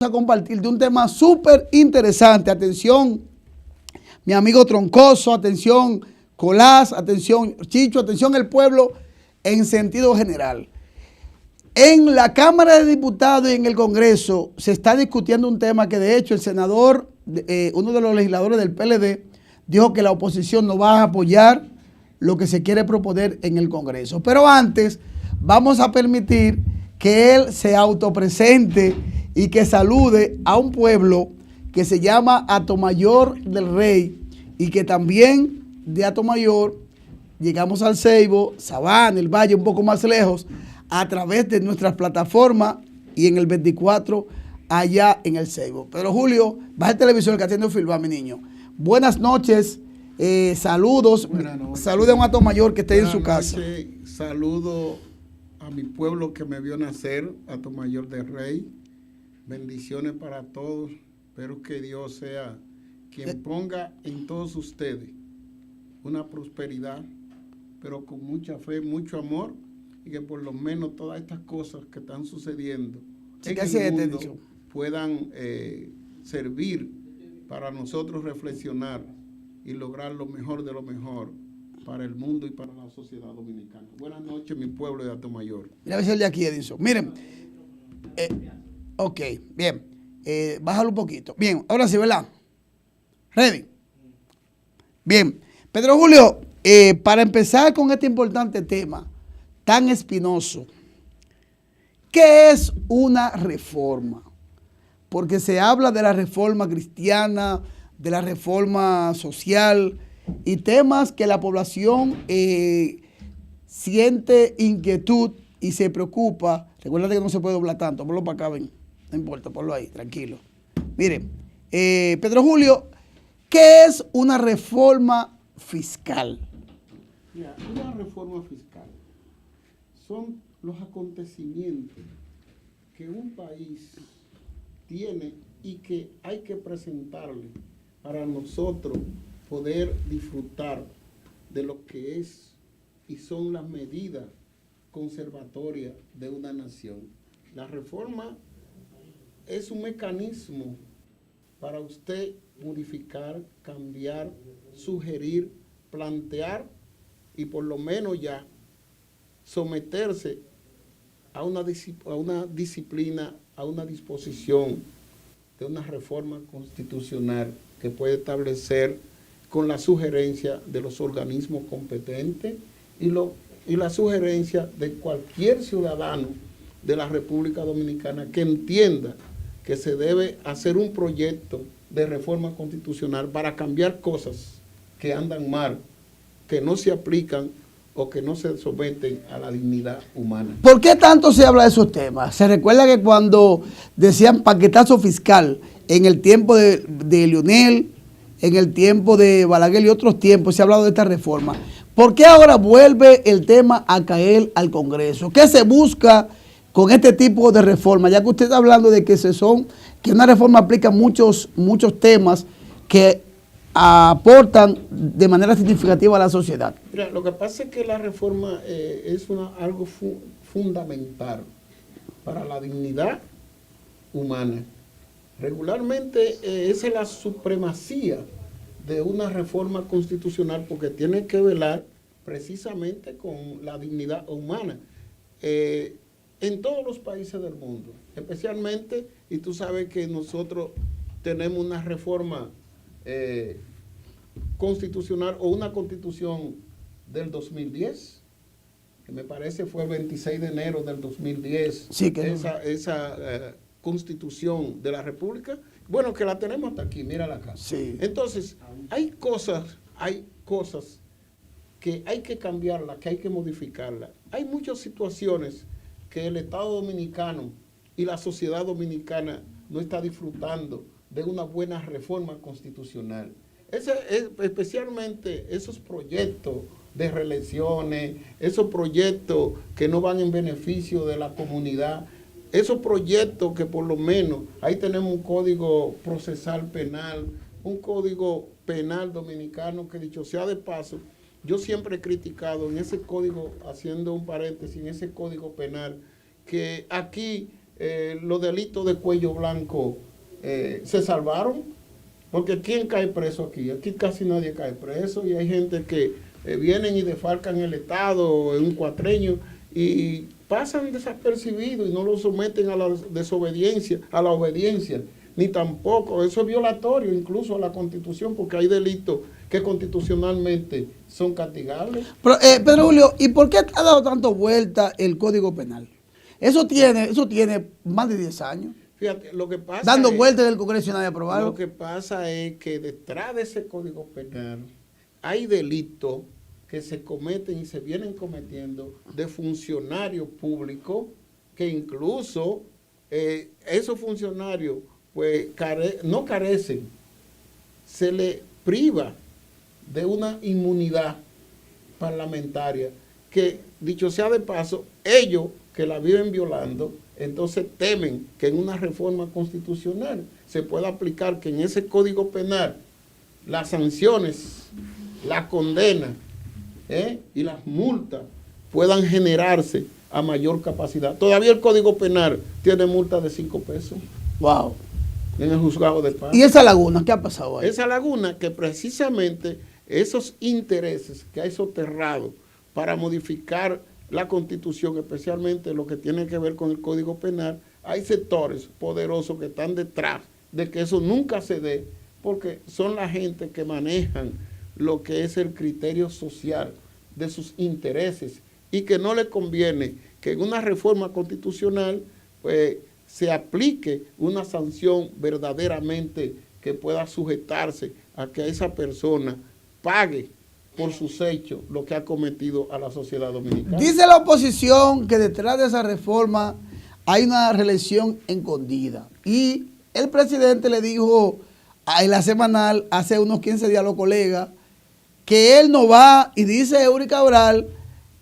A compartir de un tema súper interesante. Atención, mi amigo Troncoso, atención, Colás, atención, Chicho, atención, el pueblo en sentido general. En la Cámara de Diputados y en el Congreso se está discutiendo un tema que de hecho el senador, uno de los legisladores del PLD, dijo que la oposición no va a apoyar lo que se quiere proponer en el Congreso. Pero antes vamos a permitir que él se autopresente y que salude a un pueblo que se llama Atomayor del Rey y que también de Atomayor llegamos al Ceibo, Sabana, el Valle, un poco más lejos, a través de nuestras plataformas y en el 24 allá en el Ceibo. Pero Julio, baja el televisor que atiende Filbá, mi niño. Buenas noches, saludos. Buenas noches. Saludos a un Atomayor que esté en su casa. Saludo a mi pueblo que me vio nacer, Atomayor del Rey. Bendiciones para todos. Espero que Dios sea quien ponga en todos ustedes una prosperidad, pero con mucha fe, mucho amor, y que por lo menos todas estas cosas que están sucediendo en el mundo puedan servir para nosotros reflexionar y lograr lo mejor de lo mejor para el mundo y para la sociedad dominicana. Buenas noches, mi pueblo de Atomayor. Mira a ver si el de aquí, Edison. Miren, ok, bien. Bájalo un poquito. Bien, ahora sí, ¿verdad? Ready. Bien. Pedro Julio, para empezar con este importante tema tan espinoso, ¿qué es una reforma? Porque se habla de la reforma cristiana, de la reforma social y temas que la población siente inquietud y se preocupa. Recuerda que no se puede doblar tanto, ponlo para acá, ven. No importa, ponlo ahí, tranquilo. Miren, Pedro Julio, ¿qué es una reforma fiscal? Mira, una reforma fiscal son los acontecimientos que un país tiene y que hay que presentarle para nosotros poder disfrutar de lo que es y son las medidas conservatorias de una nación. La reforma es un mecanismo para usted modificar, cambiar, sugerir, plantear y por lo menos ya someterse a una disciplina, a una disposición de una reforma constitucional que puede establecer con la sugerencia de los organismos competentes y la sugerencia de cualquier ciudadano de la República Dominicana que entienda que se debe hacer un proyecto de reforma constitucional para cambiar cosas que andan mal, que no se aplican o que no se someten a la dignidad humana. ¿Por qué tanto se habla de esos temas? Se recuerda que cuando decían paquetazo fiscal, en el tiempo de Leonel, en el tiempo de Balaguer y otros tiempos se ha hablado de esta reforma. ¿Por qué ahora vuelve el tema a caer al Congreso? ¿Qué se busca con este tipo de reforma? Ya que usted está hablando de que que una reforma aplica muchos temas que aportan de manera significativa a la sociedad. Mira, lo que pasa es que la reforma es algo fundamental para la dignidad humana. Regularmente esa es la supremacía de una reforma constitucional porque tiene que velar precisamente con la dignidad humana. En todos los países del mundo, especialmente, y tú sabes que nosotros tenemos una reforma constitucional o una constitución del 2010, que me parece fue el 26 de enero del 2010, sí, que esa constitución de la República, bueno, que la tenemos hasta aquí, mírala acá. Sí. Entonces, hay cosas que hay que cambiarlas, que hay que modificarlas. Hay muchas situaciones que el Estado dominicano y la sociedad dominicana no está disfrutando de una buena reforma constitucional. Especialmente esos proyectos de reelecciones, esos proyectos que no van en beneficio de la comunidad, esos proyectos que por lo menos, ahí tenemos un código procesal penal, un código penal dominicano que dicho sea de paso, yo siempre he criticado en ese código, haciendo un paréntesis, en ese código penal, que aquí los delitos de cuello blanco se salvaron, porque ¿quién cae preso aquí? Aquí casi nadie cae preso y hay gente que vienen y defalcan el Estado en un cuatrenio y pasan desapercibidos y no lo someten a la desobediencia, a la obediencia, ni tampoco, eso es violatorio incluso a la Constitución, porque hay delitos que constitucionalmente son castigables. Pero, Pedro Julio, ¿y por qué ha dado tanto vuelta el Código Penal? Eso tiene más de 10 años. Fíjate, lo que pasa dando vueltas del Congreso y nadie aprobarlo. Lo que pasa es que detrás de ese Código Penal hay delitos que se cometen y se vienen cometiendo de funcionarios públicos que incluso esos funcionarios pues no carecen, se les priva de una inmunidad parlamentaria que, dicho sea de paso, ellos que la viven violando, entonces temen que en una reforma constitucional se pueda aplicar que en ese Código Penal las sanciones, la condena y las multas puedan generarse a mayor capacidad. Todavía el Código Penal tiene multa de 5 pesos. Wow. En el juzgado de paz. ¿Y esa laguna? ¿Qué ha pasado ahí? Esa laguna que precisamente esos intereses que hay soterrados para modificar la Constitución, especialmente lo que tiene que ver con el Código Penal, hay sectores poderosos que están detrás de que eso nunca se dé, porque son la gente que manejan lo que es el criterio social de sus intereses y que no le conviene que en una reforma constitucional pues se aplique una sanción verdaderamente que pueda sujetarse a que esa persona pague por sus hechos lo que ha cometido a la sociedad dominicana. Dice la oposición que detrás de esa reforma hay una reelección escondida. Y el presidente le dijo en la semanal, hace unos 15 días a los colegas, que él no va, y dice Eury Cabral,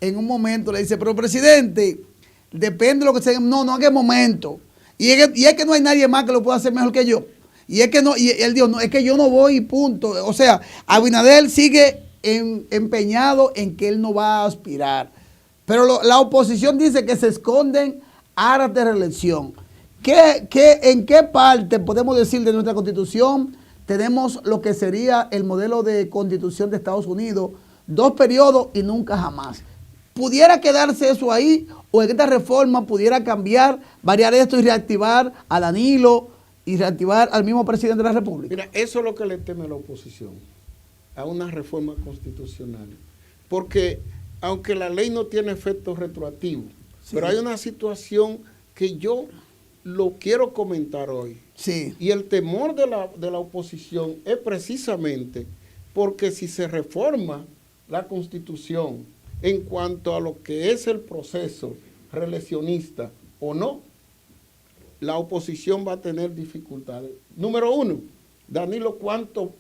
en un momento le dice, pero presidente, depende de lo que se... No, en qué momento. Y es que no hay nadie más que lo pueda hacer mejor que yo. Y es que no, y él dijo, no, es que yo no voy y punto. O sea, Abinader sigue empeñado en que él no va a aspirar. Pero la oposición dice que se esconden aras de reelección. ¿En qué parte podemos decir de nuestra Constitución tenemos lo que sería el modelo de Constitución de Estados Unidos? 2 periodos y nunca jamás. ¿Pudiera quedarse eso ahí o en esta reforma pudiera cambiar, variar esto y reactivar a Danilo y reactivar al mismo presidente de la República? Mira, eso es lo que le teme la oposición, a una reforma constitucional. Porque aunque la ley no tiene efecto retroactivo, sí, pero hay una situación que yo lo quiero comentar hoy. Sí. Y el temor de la oposición es precisamente porque si se reforma la Constitución en cuanto a lo que es el proceso reeleccionista o no, la oposición va a tener dificultades. Número 1, Danilo, ¿cuántos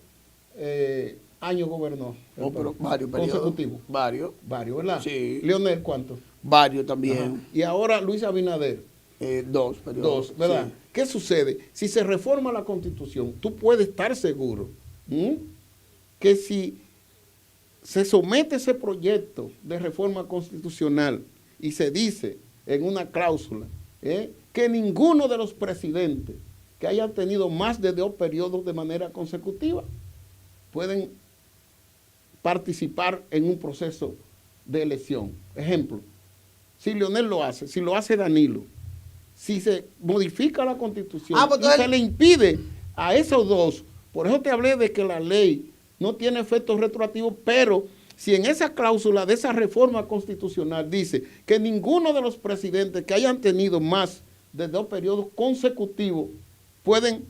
años gobernó? Oh, pero varios periodos. Consecutivos. Varios, ¿verdad? Sí. Leonel, ¿cuántos? Varios también. Ajá. Y ahora Luis Abinader. 2 periodos. 2, ¿verdad? Sí. ¿Qué sucede? Si se reforma la Constitución, tú puedes estar seguro que si se somete ese proyecto de reforma constitucional y se dice en una cláusula que ninguno de los presidentes que hayan tenido más de 2 periodos de manera consecutiva pueden participar en un proceso de elección. Ejemplo, si Leonel lo hace, si lo hace Danilo, si se modifica la Constitución y se le impide a esos 2, por eso te hablé de que la ley no tiene efectos retroactivos, pero si en esa cláusula de esa reforma constitucional dice que ninguno de los presidentes que hayan tenido más de 2 periodos consecutivos pueden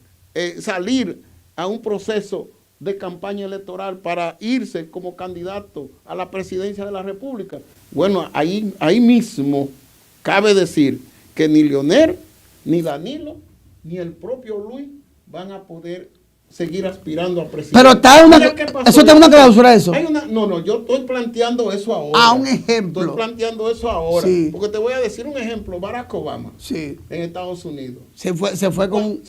salir a un proceso de campaña electoral para irse como candidato a la presidencia de la República, bueno, ahí mismo cabe decir que ni Leonel, ni Danilo, ni el propio Luis van a poder seguir aspirando a presidente. Pero está eso tiene una cláusula eso. No, yo estoy planteando eso ahora. Un ejemplo. Estoy planteando eso ahora. Sí. Porque te voy a decir un ejemplo. Barack Obama, sí, en Estados Unidos. Se fue con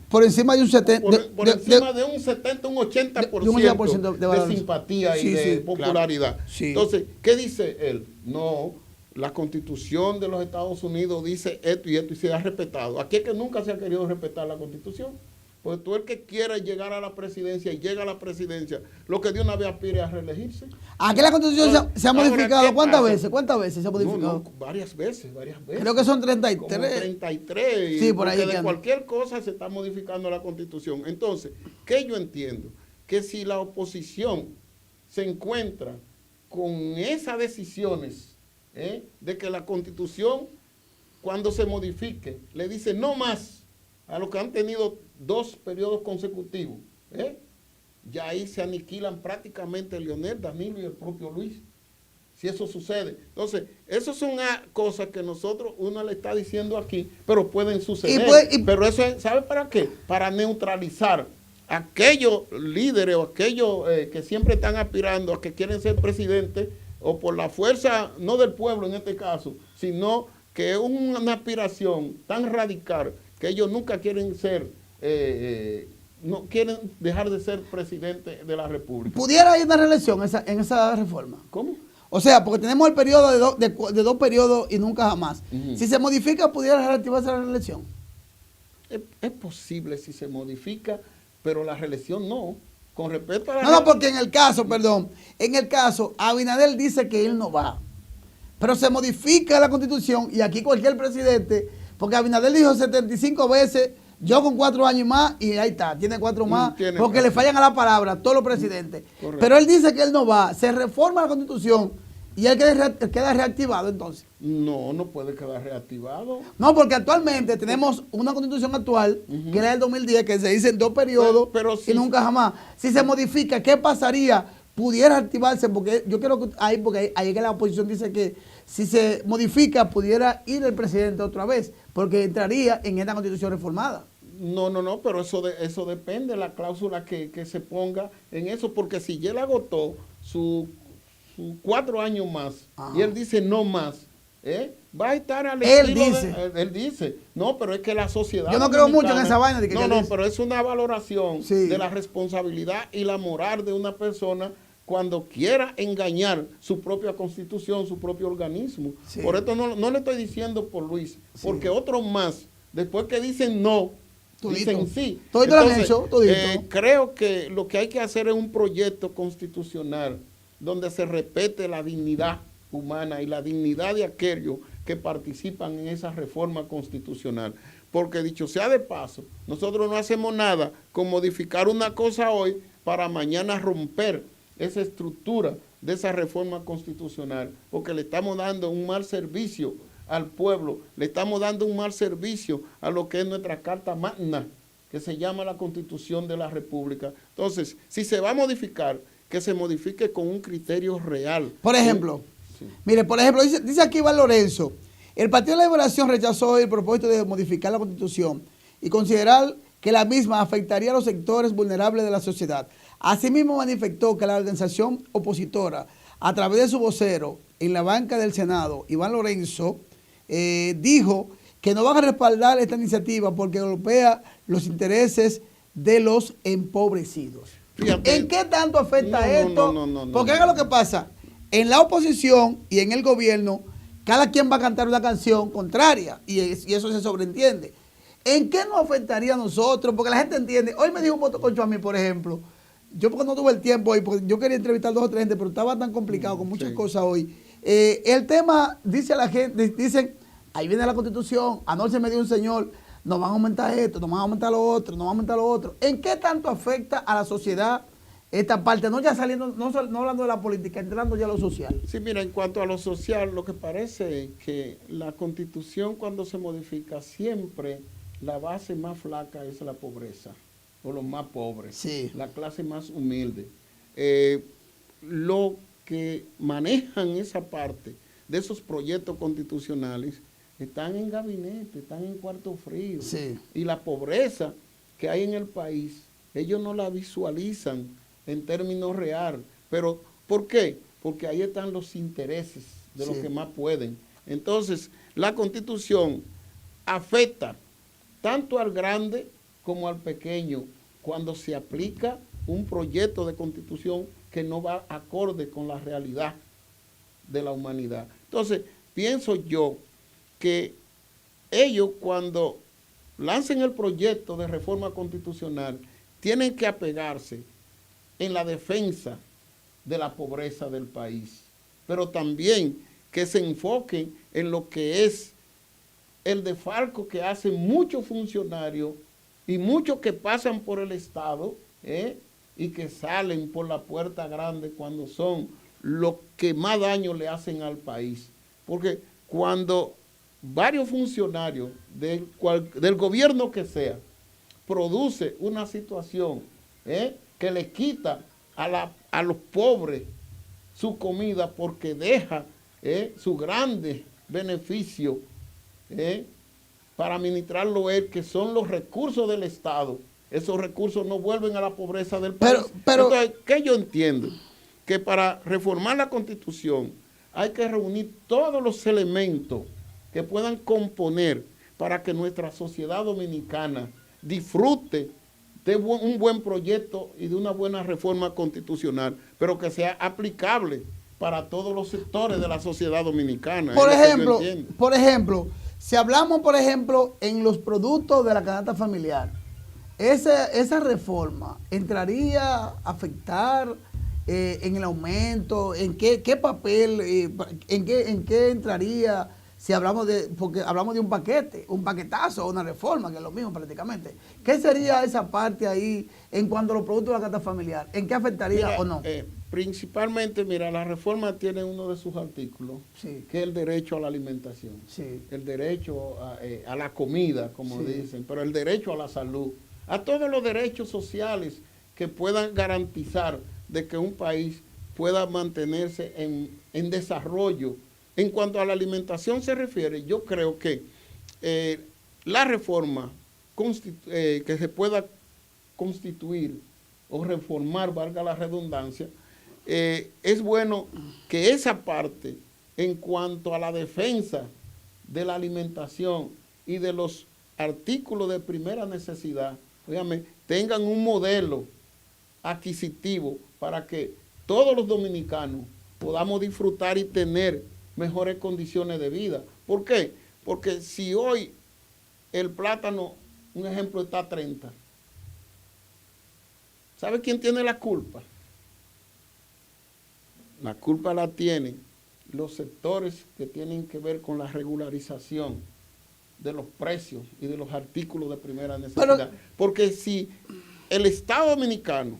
por encima de un 70%. Por encima de un 70, un 80% de simpatía y de popularidad. Claro. Sí. Entonces, ¿qué dice él? No, la Constitución de los Estados Unidos dice esto y esto y se ha respetado. Aquí es que nunca se ha querido respetar la Constitución. Porque tú el que quiera llegar a la presidencia y llega a la presidencia, lo que de una vez aspire a reelegirse. Aquí la Constitución se ha modificado. ¿Cuántas veces? ¿Cuántas veces se ha modificado? No, varias veces. Creo que son 33. Como 33. Sí, por ahí. Porque de cualquier cosa se está modificando la Constitución. Entonces, ¿qué yo entiendo? Que si la oposición se encuentra con esas decisiones de que la Constitución, cuando se modifique, le dice no más a los que han tenido 2 periodos consecutivos, ya ahí se aniquilan prácticamente Leonel, Danilo y el propio Luis, si eso sucede. Entonces, esas son cosas que uno le está diciendo aquí, pero pueden suceder. Pero eso es, ¿sabe para qué? Para neutralizar a aquellos líderes o aquellos que siempre están aspirando a que quieren ser presidentes, o por la fuerza, no del pueblo en este caso, sino que es una aspiración tan radical que ellos nunca quieren ser, no quieren dejar de ser presidente de la República. ¿Pudiera ir una reelección en esa reforma? ¿Cómo? O sea, porque tenemos el periodo de 2 periodos y nunca jamás. Si se modifica, ¿pudiera reactivarse la reelección? Es posible si se modifica, pero la reelección no. Con respecto a la No, porque en el caso, Abinader dice que él no va. Pero se modifica la Constitución y aquí cualquier presidente, porque Abinader dijo 75 veces, yo con 4 años más, y ahí está, tiene 4 más, porque le fallan a la palabra todos los presidentes. Correcto. Pero él dice que él no va, se reforma la Constitución y él queda reactivado entonces. No puede quedar reactivado. No, porque actualmente tenemos una Constitución actual, que era del 2010, que se dice en 2 periodos pero y nunca jamás. Si se modifica, ¿qué pasaría? Pudiera activarse, porque yo creo que ahí que la oposición dice que si se modifica, pudiera ir el presidente otra vez, porque entraría en esta Constitución reformada. No, pero eso depende de la cláusula que se ponga en eso, porque si ya él agotó sus 4 años más, y él dice no más, va a estar al estilo él dice, no, pero es que la sociedad... Yo no creo mucho en esa vaina. Pero es una valoración de la responsabilidad y la moral de una persona cuando quiera engañar su propia constitución, su propio organismo. Sí. Por esto no le estoy diciendo por Luis, porque otros más, después que dicen no, dicen sí. Entonces, creo que lo que hay que hacer es un proyecto constitucional donde se respete la dignidad humana y la dignidad de aquellos que participan en esa reforma constitucional. Porque dicho sea de paso, nosotros no hacemos nada con modificar una cosa hoy para mañana romper esa estructura de esa reforma constitucional, porque le estamos dando un mal servicio al pueblo, le estamos dando un mal servicio a lo que es nuestra Carta Magna, que se llama la Constitución de la República. Entonces, si se va a modificar, que se modifique con un criterio real. Por ejemplo, mire, dice aquí Iván Lorenzo, el Partido de la Liberación rechazó el propósito de modificar la Constitución y considerar que la misma afectaría a los sectores vulnerables de la sociedad. Asimismo manifestó que la organización opositora, a través de su vocero en la banca del Senado, Iván Lorenzo, dijo que no van a respaldar esta iniciativa porque golpea los intereses de los empobrecidos. Fíjate. ¿En qué tanto afecta esto? Porque haga lo que pasa, en la oposición y en el gobierno, cada quien va a cantar una canción contraria y eso se sobreentiende. ¿En qué nos afectaría a nosotros? Porque la gente entiende. Hoy me dijo un motoconcho a mí, por ejemplo, yo porque no tuve el tiempo hoy, porque yo quería entrevistar 2 o 3 gente, pero estaba tan complicado con muchas cosas hoy. El tema, dice a la gente, dicen, ahí viene la Constitución, anoche me dio un señor, nos van a aumentar esto, nos van a aumentar lo otro, nos van a aumentar lo otro. ¿En qué tanto afecta a la sociedad esta parte? No ya saliendo, no hablando de la política, entrando ya a lo social. Sí, mira, en cuanto a lo social, lo que parece es que la Constitución cuando se modifica siempre la base más flaca es la pobreza, o los más pobres, la clase más humilde. Lo que manejan esa parte de esos proyectos constitucionales están en gabinete, están en cuarto frío. Y la pobreza que hay en el país, ellos no la visualizan en términos reales. Pero, ¿por qué? Porque ahí están los intereses de los que más pueden. Entonces, la Constitución afecta tanto al grande como al pequeño cuando se aplica un proyecto de Constitución que no va acorde con la realidad de la humanidad. Entonces, pienso yo que ellos cuando lancen el proyecto de reforma constitucional tienen que apegarse en la defensa de la pobreza del país, pero también que se enfoquen en lo que es el desfalco que hacen muchos funcionarios y muchos que pasan por el Estado y que salen por la puerta grande cuando son los que más daño le hacen al país. Porque cuando varios funcionarios del gobierno que sea produce una situación que le quita a los pobres su comida porque deja sus grandes beneficios para administrarlo él, que son los recursos del Estado. Esos recursos no vuelven a la pobreza del país. Entonces, ¿qué yo entiendo? Que para reformar la Constitución hay que reunir todos los elementos que puedan componer para que nuestra sociedad dominicana disfrute de un buen proyecto y de una buena reforma constitucional, pero que sea aplicable para todos los sectores de la sociedad dominicana. Por ejemplo, si hablamos, por ejemplo, en los productos de la canasta familiar, esa reforma entraría a afectar en el aumento, en qué papel, en qué entraría, si hablamos porque hablamos de un paquetazo, una reforma, que es lo mismo prácticamente. ¿Qué sería esa parte ahí en cuanto a los productos de la canasta familiar? ¿En qué afectaría o no? Principalmente, mira, la reforma tiene uno de sus artículos, sí, que es el derecho a la alimentación, sí, el derecho a la comida, como sí, dicen, pero el derecho a la salud, a todos los derechos sociales que puedan garantizar de que un país pueda mantenerse en desarrollo. En cuanto a la alimentación se refiere, yo creo que la reforma que se pueda constituir o reformar, valga la redundancia, es bueno que esa parte, en cuanto a la defensa de la alimentación y de los artículos de primera necesidad, óigame, tengan un modelo adquisitivo para que todos los dominicanos podamos disfrutar y tener mejores condiciones de vida. ¿Por qué? Porque si hoy el plátano, un ejemplo, está a 30, ¿sabe quién tiene la culpa? La culpa la tienen los sectores que tienen que ver con la regularización de los precios y de los artículos de primera necesidad. Porque si el Estado dominicano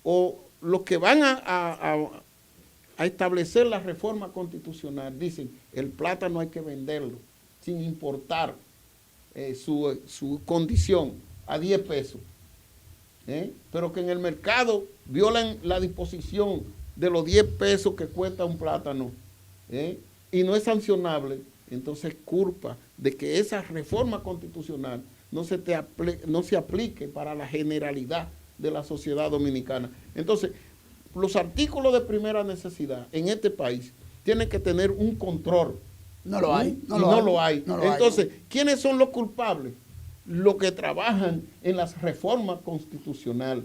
o los que van a establecer la reforma constitucional dicen el plátano hay que venderlo sin importar su condición a 10 pesos, pero que en el mercado violan la disposición de los 10 pesos que cuesta un plátano y no es sancionable, entonces es culpa de que esa reforma constitucional no se aplique para la generalidad de la sociedad dominicana. Entonces, los artículos de primera necesidad en este país tienen que tener un control. No lo hay. No lo hay. Entonces, ¿quiénes son los culpables? Los que trabajan en las reformas constitucionales.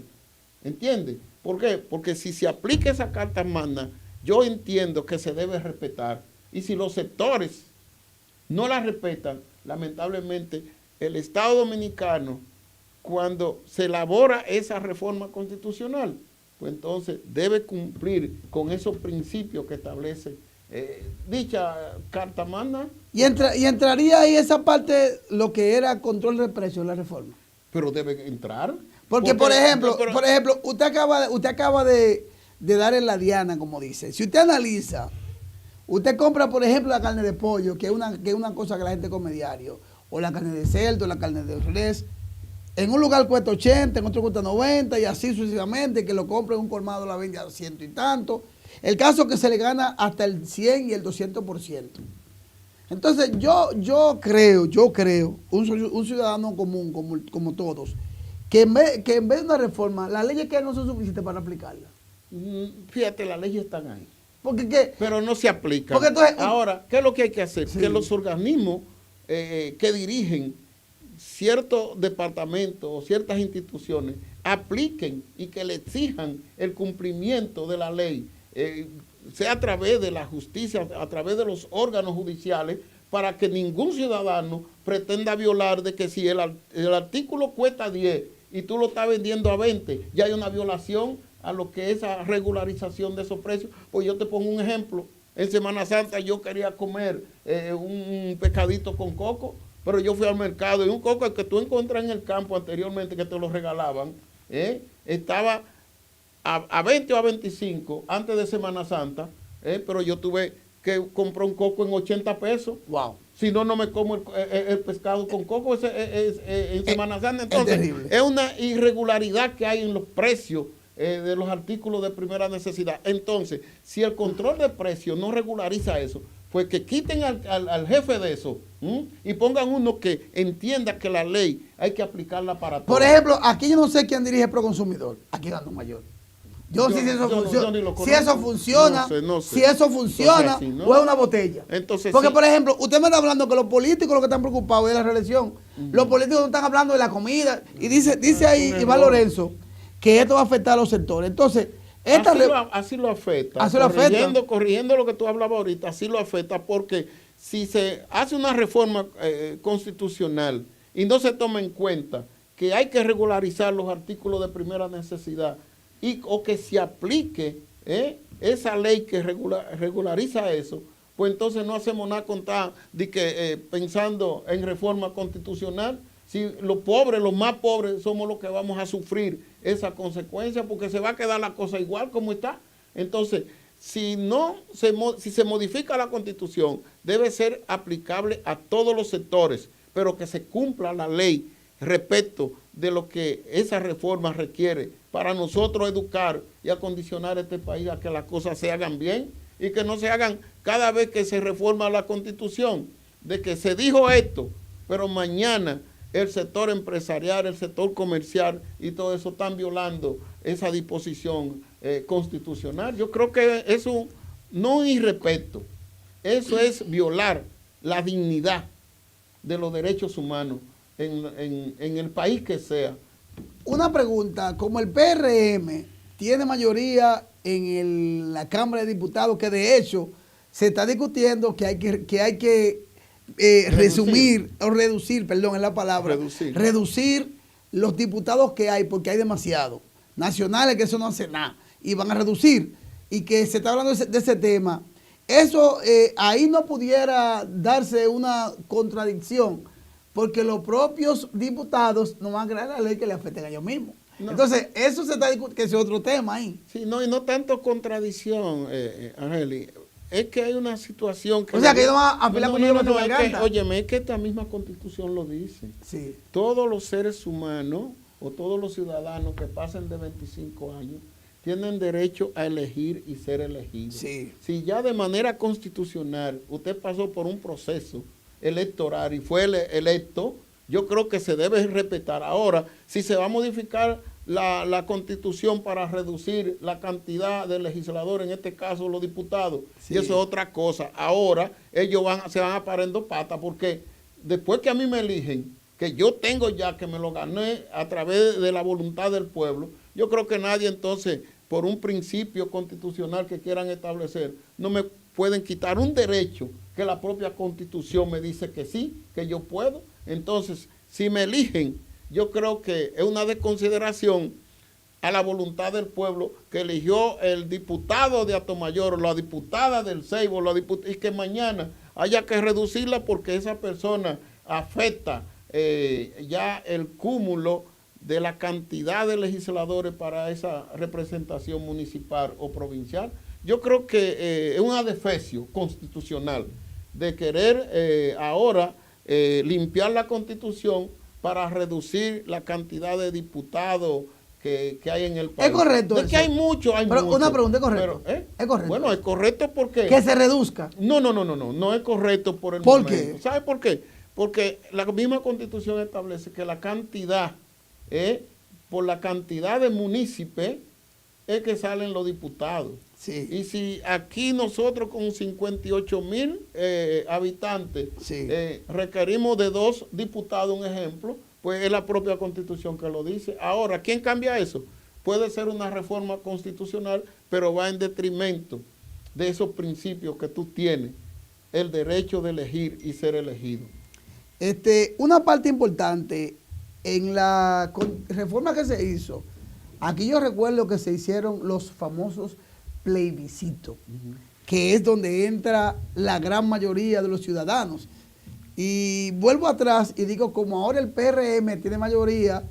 ¿Entiendes? ¿Por qué? Porque si se aplica esa carta magna, yo entiendo que se debe respetar. Y si los sectores no la respetan, lamentablemente, el Estado dominicano, cuando se elabora esa reforma constitucional, pues entonces debe cumplir con esos principios que establece dicha carta magna. Y entraría ahí esa parte, lo que era control de precios, la reforma. Pero debe entrar. Porque por ejemplo, usted acaba de dar en la diana, como dice. Si usted analiza, usted compra, por ejemplo, la carne de pollo, que es una cosa que la gente come diario, o la carne de cerdo, la carne de res. En un lugar cuesta 80, en otro cuesta 90 y así sucesivamente, que lo compra en un colmado la vende a 100 y tanto. El caso es que se le gana hasta el 100 y el 200%. Entonces yo creo, un ciudadano común como todos, que en vez de una reforma, las leyes que no son suficientes para aplicarla. Fíjate, las leyes están ahí. Porque pero no se aplican. Entonces, ahora, ¿qué es lo que hay que hacer? Sí. Que los organismos que dirigen ciertos departamentos o ciertas instituciones apliquen y que le exijan el cumplimiento de la ley. sea a través de la justicia, a través de los órganos judiciales, para que ningún ciudadano pretenda violar de que si el artículo cuesta 10 y tú lo estás vendiendo a 20, ya hay una violación a lo que es esa regularización de esos precios. Pues yo te pongo un ejemplo. En Semana Santa yo quería comer un pescadito con coco, pero yo fui al mercado y un coco que tú encuentras en el campo anteriormente que te lo regalaban, estaba a 20 o a 25 antes de Semana Santa, pero yo tuve que comprar un coco en 80 pesos. Wow. Si no, no me como el pescado con coco en Semana Santa. Entonces, es una irregularidad que hay en los precios de los artículos de primera necesidad. Entonces, si el control de precios no regulariza eso, pues que quiten al jefe de eso y pongan uno que entienda que la ley hay que aplicarla para todos. Por ejemplo, aquí yo no sé quién dirige Proconsumidor, aquí en Alto Mayor. Yo no sé si eso funciona, si eso funciona, no sé. si eso funciona, Entonces, ¿no? o es una botella. Entonces, porque, sí. por ejemplo, usted me está hablando que los políticos lo que están preocupados es la reelección. Los políticos no están hablando de la comida. Y dice ahí Iván Lorenzo que esto va a afectar a los sectores. Entonces, así lo afecta. Así lo afecta. Corrigiendo lo que tú hablabas ahorita, así lo afecta porque si se hace una reforma constitucional y no se toma en cuenta que hay que regularizar los artículos de primera necesidad o que se aplique esa ley que regulariza eso, pues entonces no hacemos nada con pensando en reforma constitucional. Si los pobres, los más pobres, somos los que vamos a sufrir esa consecuencia porque se va a quedar la cosa igual como está. Entonces, si se modifica la Constitución, debe ser aplicable a todos los sectores, pero que se cumpla la ley respecto de lo que esa reforma requiere para nosotros educar y acondicionar este país a que las cosas se hagan bien y que no se hagan cada vez que se reforma la Constitución, de que se dijo esto, pero mañana el sector empresarial, el sector comercial y todo eso están violando esa disposición constitucional. Yo creo que eso no es irrespeto, eso es violar la dignidad de los derechos humanos en el país que sea. Una pregunta, como el PRM tiene mayoría en la Cámara de Diputados, que de hecho se está discutiendo que hay que reducir los diputados que hay, porque hay demasiados nacionales que eso no hace nada y van a reducir, y que se está hablando de ese tema. Eso ahí no pudiera darse una contradicción, porque los propios diputados no van a crear la ley que le afecten a ellos mismos. No. Entonces, eso se está discutiendo, que es otro tema ahí. Sí, no, y no tanto contradicción, Angeli. Es que hay una situación que... O sea, que ellos van a apelar con ellos. Óyeme, es que esta misma Constitución lo dice. Sí. Todos los seres humanos o todos los ciudadanos que pasen de 25 años tienen derecho a elegir y ser elegidos. Sí. Si ya de manera constitucional usted pasó por un proceso electoral y fue electo, yo creo que se debe respetar. Ahora, si se va a modificar la Constitución para reducir la cantidad de legisladores, en este caso los diputados, sí, y eso es otra cosa. Ahora ellos se van a parar en dos patas, porque después que a mí me eligen, que yo tengo ya, que me lo gané a través de la voluntad del pueblo, yo creo que nadie entonces, por un principio constitucional que quieran establecer, no me pueden quitar un derecho que la propia Constitución me dice que sí, que yo puedo. Entonces, si me eligen, yo creo que es una desconsideración a la voluntad del pueblo que eligió el diputado de Atomayor, la diputada del Ceibo, y que mañana haya que reducirla porque esa persona afecta ya el cúmulo de la cantidad de legisladores para esa representación municipal o provincial. Yo creo que es un adefesio constitucional de querer ahora limpiar la Constitución para reducir la cantidad de diputados que hay en el país. ¿Es correcto eso? Que hay mucho, pero mucho. Una pregunta, ¿es correcto? Pero, ¿Es correcto? Bueno, es correcto porque... ¿Que se reduzca? No es correcto por el momento. ¿Por qué? ¿Sabe por qué? Porque la misma Constitución establece que la cantidad, por la cantidad de municipios, es que salen los diputados. Sí. Y si aquí nosotros con 58,000 habitantes sí, requerimos de 2 diputados, un ejemplo, pues es la propia Constitución que lo dice. Ahora, ¿quién cambia eso? Puede ser una reforma constitucional, pero va en detrimento de esos principios que tú tienes, el derecho de elegir y ser elegido. Una parte importante en la reforma que se hizo, aquí yo recuerdo que se hicieron los famosos plebiscitos, que es donde entra la gran mayoría de los ciudadanos. Y vuelvo atrás y digo, como ahora el PRM tiene mayoría,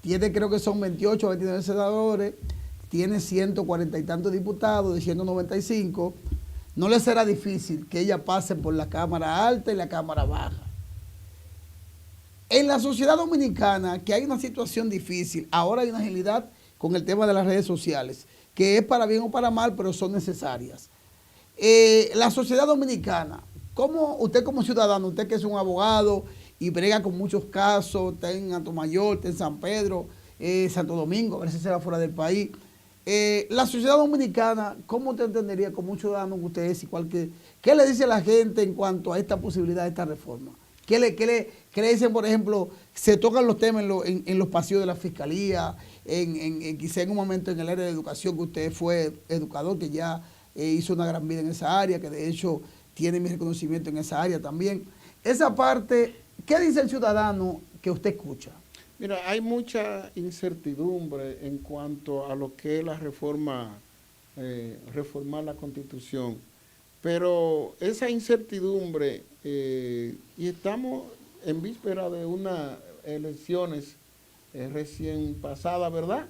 tiene creo que son 28 o 29 senadores, tiene 140 y tantos diputados de 195, no le será difícil que ella pase por la Cámara Alta y la Cámara Baja. En la sociedad dominicana, que hay una situación difícil, ahora hay una agilidad con el tema de las redes sociales, que es para bien o para mal, pero son necesarias. La sociedad dominicana, ¿cómo usted como ciudadano, usted que es un abogado y brega con muchos casos, está en Atomayor, está en San Pedro, Santo Domingo, a ver si se va fuera del país, la sociedad dominicana, ¿cómo usted entendería como un ciudadano que usted es igual que, qué le dice a la gente en cuanto a esta posibilidad de esta reforma? ¿Qué le dicen, por ejemplo, se tocan los temas en los pasillos de la fiscalía, quizá en un momento en el área de educación que usted fue educador, que ya hizo una gran vida en esa área, que de hecho tiene mi reconocimiento en esa área también? Esa parte, ¿qué dice el ciudadano que usted escucha? Mira, hay mucha incertidumbre en cuanto a lo que es la reformar la Constitución, pero esa incertidumbre, y estamos en víspera de unas elecciones recién pasadas, ¿verdad?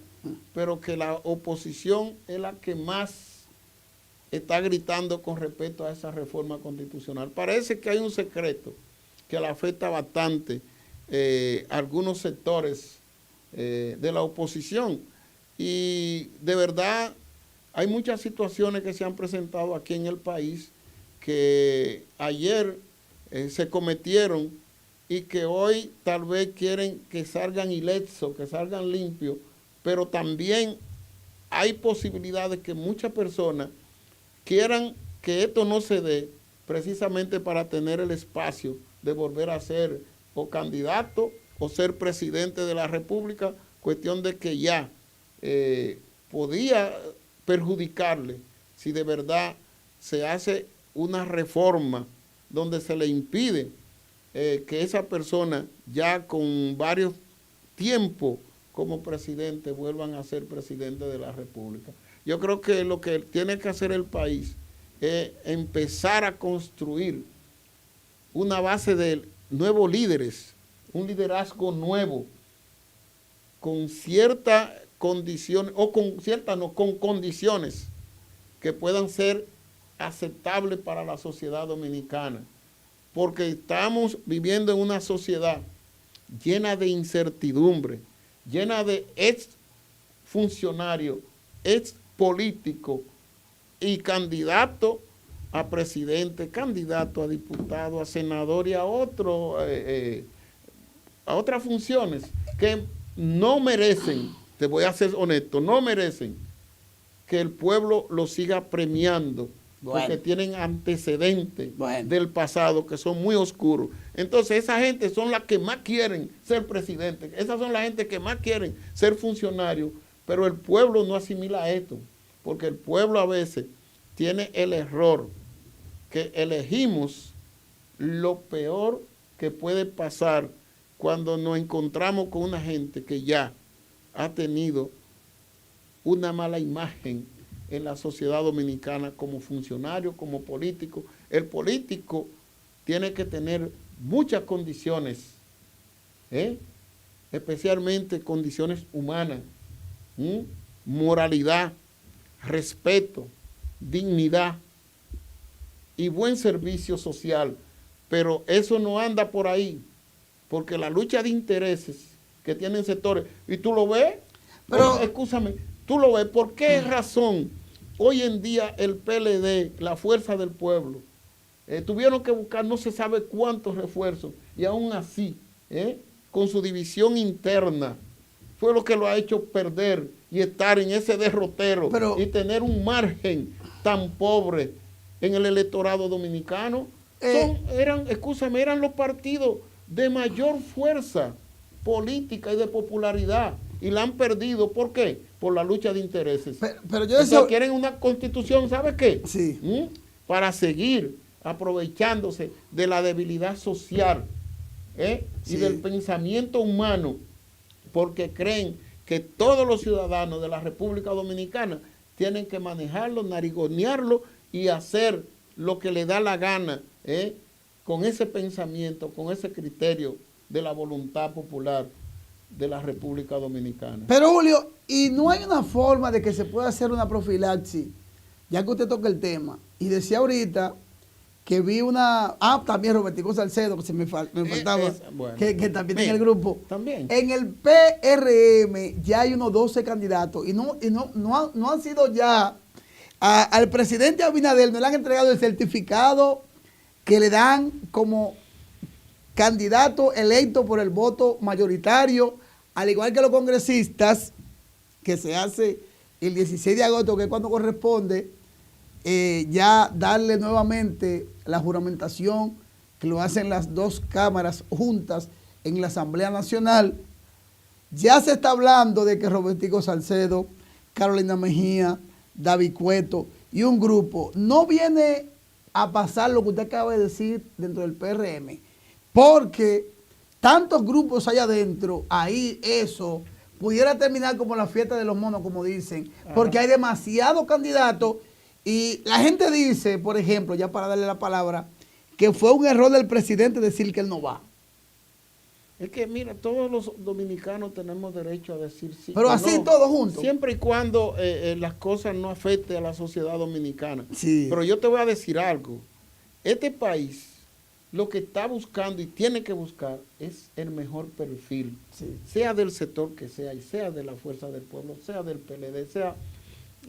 Pero que la oposición es la que más está gritando con respecto a esa reforma constitucional. Parece que hay un secreto que le afecta bastante algunos sectores de la oposición, y de verdad hay muchas situaciones que se han presentado aquí en el país que ayer se cometieron y que hoy tal vez quieren que salgan ilesos, que salgan limpios, pero también hay posibilidades que muchas personas quieran que esto no se dé precisamente para tener el espacio de volver a ser o candidato o ser presidente de la República, cuestión de que ya podía perjudicarle si de verdad se hace una reforma donde se le impide que esa persona ya con varios tiempos como presidente vuelvan a ser presidente de la República. Yo creo que lo que tiene que hacer el país es empezar a construir una base de nuevos líderes, un liderazgo nuevo, con ciertas condiciones, o con ciertas no, con condiciones que puedan ser aceptables para la sociedad dominicana, porque estamos viviendo en una sociedad llena de incertidumbre, llena de ex funcionarios, ex políticos y candidatos a presidente, candidato a diputado, a senador y a otras funciones que no merecen, te voy a ser honesto, no merecen que el pueblo lo siga premiando, porque tienen antecedentes del pasado que son muy oscuros. Entonces esa gente son las que más quieren ser presidente, esas son las gente que más quieren ser funcionarios, pero el pueblo no asimila esto, porque el pueblo a veces tiene el error que elegimos lo peor que puede pasar cuando nos encontramos con una gente que ya ha tenido una mala imagen en la sociedad dominicana como funcionario, como político. El político tiene que tener muchas condiciones, especialmente condiciones humanas, moralidad, respeto, dignidad y buen servicio social, pero eso no anda por ahí, porque la lucha de intereses que tienen sectores, y tú lo ves, pero escúchame, tú lo ves, ¿por qué razón hoy en día el PLD, la Fuerza del Pueblo, tuvieron que buscar no se sabe cuántos refuerzos, y aún así, con su división interna, fue lo que lo ha hecho perder y estar en ese derrotero y tener un margen tan pobre en el electorado dominicano? Eran los partidos de mayor fuerza política y de popularidad. y la han perdido. ¿Por qué? Por la lucha de intereses. Pero yo decía... Entonces, quieren una constitución, ¿sabe qué? Sí. Para seguir aprovechándose de la debilidad social y del pensamiento humano, porque creen que todos los ciudadanos de la República Dominicana tienen que manejarlo, narigonearlo y hacer lo que le da la gana, con ese pensamiento, con ese criterio de la voluntad popular de la República Dominicana. Pero Julio, ¿y no hay una forma de que se pueda hacer una profilaxis, ya que usted toca el tema? Y decía ahorita que vi una... también Robertico Salcedo, que se me faltaba, bueno, que también en el grupo. También. En el PRM ya hay unos 12 candidatos y no han sido ya... al presidente Abinader no le han entregado el certificado que le dan como candidato electo por el voto mayoritario, al igual que los congresistas, que se hace el 16 de agosto, que es cuando corresponde ya darle nuevamente la juramentación, que lo hacen las dos cámaras juntas en la Asamblea Nacional. Ya se está hablando de que Robertico Salcedo, Carolina Mejía, David Cueto y un grupo no viene a pasar lo que usted acaba de decir dentro del PRM, porque tantos grupos allá adentro, ahí eso pudiera terminar como la fiesta de los monos, como dicen, porque hay demasiados candidatos y la gente dice, por ejemplo, ya para darle la palabra, que fue un error del presidente decir que él no va. Es que, mira, todos los dominicanos tenemos derecho a decir sí. Pero así no, todos juntos. Siempre y cuando las cosas no afecten a la sociedad dominicana. Sí. Pero yo te voy a decir algo. Este país lo que está buscando y tiene que buscar es el mejor perfil. Sí. Sea del sector que sea, y sea de la Fuerza del Pueblo, sea del PLD, sea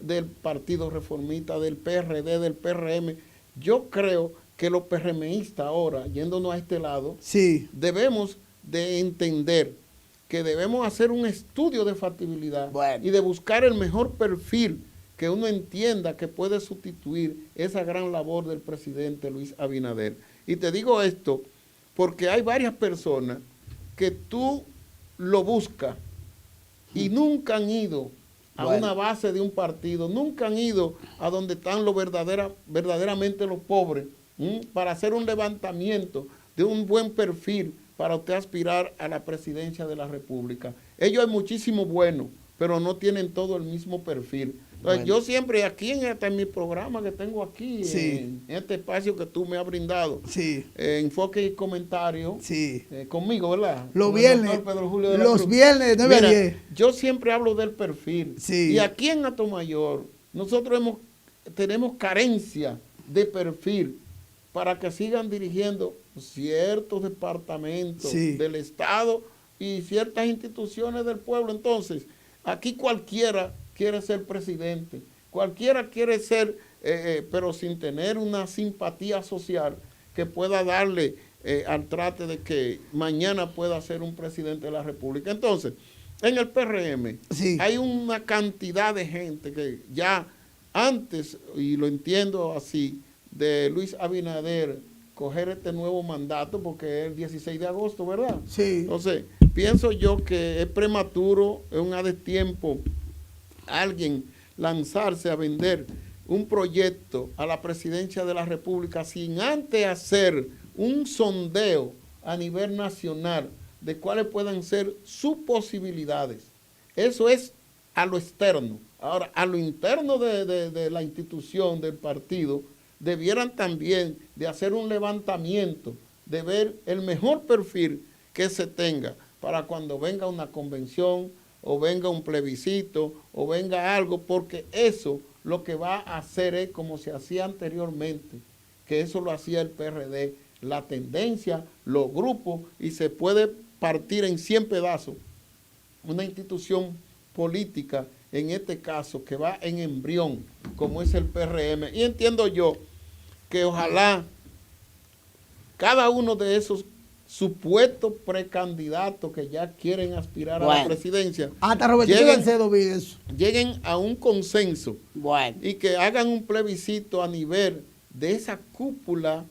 del Partido Reformista, del PRD, del PRM. Yo creo que los PRMistas ahora, yéndonos a este lado, sí, debemos de entender que debemos hacer un estudio de factibilidad y de buscar el mejor perfil que uno entienda que puede sustituir esa gran labor del presidente Luis Abinader. Y te digo esto porque hay varias personas que tú lo buscas y nunca han ido a una base de un partido, nunca han ido a donde están los verdaderamente los pobres, para hacer un levantamiento de un buen perfil para usted aspirar a la presidencia de la República. Ellos hay muchísimo bueno, pero no tienen todo el mismo perfil. Entonces, yo siempre aquí en mi programa que tengo aquí, en este espacio que tú me has brindado, enfoque y comentario, conmigo, ¿verdad? Los viernes, viernes de 9 a 10. Yo siempre hablo del perfil. Y aquí en Atomayor, nosotros tenemos carencia de perfil para que sigan dirigiendo ciertos departamentos del Estado y ciertas instituciones del pueblo. Entonces, aquí cualquiera quiere ser presidente, cualquiera quiere ser, pero sin tener una simpatía social que pueda darle al trate de que mañana pueda ser un presidente de la República. Entonces, en el PRM hay una cantidad de gente que ya antes, y lo entiendo así, de Luis Abinader coger este nuevo mandato, porque es el 16 de agosto, ¿verdad? Sí. Entonces, pienso yo que es prematuro, es un a destiempo alguien lanzarse a vender un proyecto a la presidencia de la República sin antes hacer un sondeo a nivel nacional de cuáles puedan ser sus posibilidades. Eso es a lo externo. Ahora, a lo interno de la institución, del partido, debieran también de hacer un levantamiento, de ver el mejor perfil que se tenga para cuando venga una convención o venga un plebiscito o venga algo, porque eso lo que va a hacer es como se hacía anteriormente, que eso lo hacía el PRD, la tendencia, los grupos, y se puede partir en 100 pedazos una institución política, en este caso, que va en embrión, como es el PRM. Y entiendo yo que ojalá cada uno de esos supuestos precandidatos que ya quieren aspirar a la presidencia, hasta Roberto Salcedo vi eso, lleguen a un consenso y que hagan un plebiscito a nivel de esa cúpula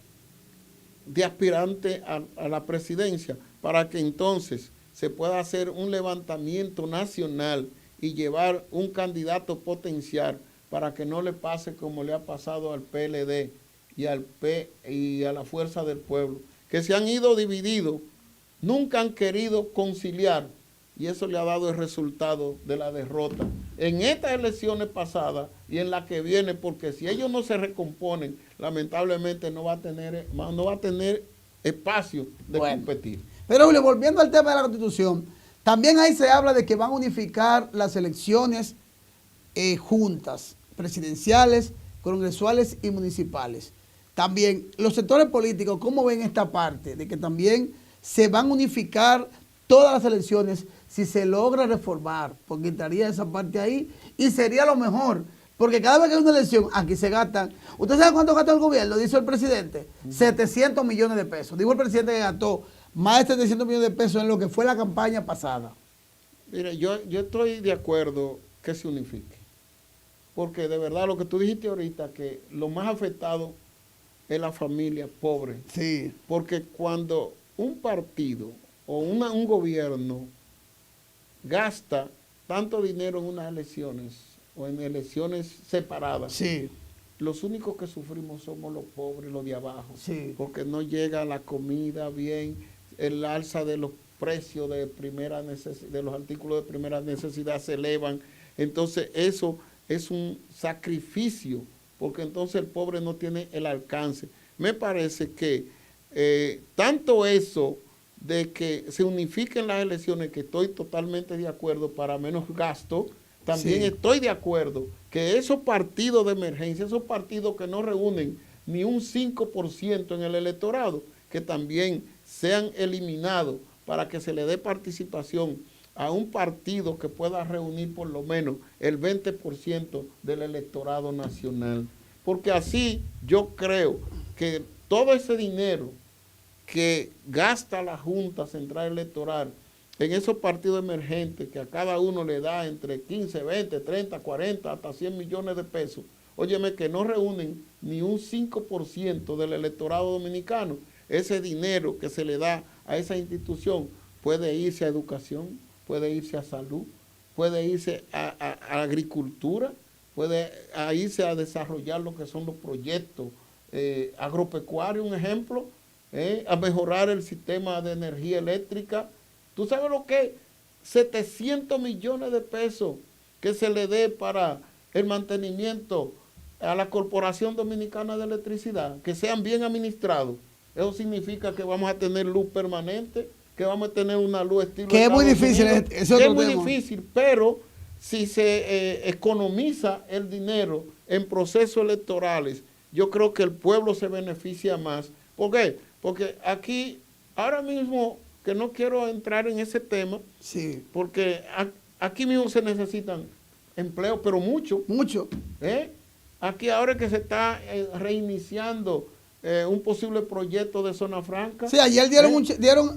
de aspirantes a la presidencia, para que entonces se pueda hacer un levantamiento nacional y llevar un candidato potencial para que no le pase como le ha pasado al PLD y a la Fuerza del Pueblo, que se han ido divididos, nunca han querido conciliar, y eso le ha dado el resultado de la derrota en estas elecciones pasadas y en la que viene, porque si ellos no se recomponen, lamentablemente no va a tener espacio de competir. Pero Julio, volviendo al tema de la Constitución, también ahí se habla de que van a unificar las elecciones juntas, presidenciales, congresuales y municipales. También los sectores políticos, ¿cómo ven esta parte de que también se van a unificar todas las elecciones si se logra reformar? Porque estaría esa parte ahí y sería lo mejor. Porque cada vez que hay una elección, aquí se gastan. ¿Usted sabe cuánto gastó el gobierno? Dice el presidente. 700 millones de pesos. Dijo el presidente que gastó más de 700 millones de pesos en lo que fue la campaña pasada. Mire, yo estoy de acuerdo que se unifique. Porque de verdad lo que tú dijiste ahorita, que lo más afectado es la familia pobre. Sí. Porque cuando un partido o un gobierno gasta tanto dinero en unas elecciones o en elecciones separadas, Sí. los únicos que sufrimos somos los pobres, los de abajo. Sí. Porque no llega la comida bien, el alza de los precios de los artículos de primera necesidad se elevan. Entonces eso es un sacrificio, porque entonces el pobre no tiene el alcance. Me parece que tanto eso de que se unifiquen las elecciones, que estoy totalmente de acuerdo para menos gasto, también estoy de acuerdo que esos partidos de emergencia, esos partidos que no reúnen ni un 5% en el electorado, que también sean eliminados para que se le dé participación a un partido que pueda reunir por lo menos el 20% del electorado nacional. Porque así yo creo que todo ese dinero que gasta la Junta Central Electoral en esos partidos emergentes, que a cada uno le da entre 15, 20, 30, 40, hasta 100 millones de pesos, óyeme, que no reúnen ni un 5% del electorado dominicano, ese dinero que se le da a esa institución puede irse a educación, puede irse a salud, puede irse a agricultura, puede irse a desarrollar lo que son los proyectos agropecuarios, un ejemplo, a mejorar el sistema de energía eléctrica. ¿Tú sabes lo que es? 700 millones de pesos que se le dé para el mantenimiento a la Corporación Dominicana de Electricidad, que sean bien administrados. Eso significa que vamos a tener luz permanente, que vamos a tener una luz estilo que es muy difícil, es muy difícil, pero si se economiza el dinero en procesos electorales, yo creo que el pueblo se beneficia más. ¿Por qué? Porque aquí, ahora mismo, que no quiero entrar en ese tema, porque aquí mismo se necesitan empleos, pero mucho. Mucho. Aquí ahora que se está reiniciando un posible proyecto de zona franca. Sí, ayer dieron un cheque de un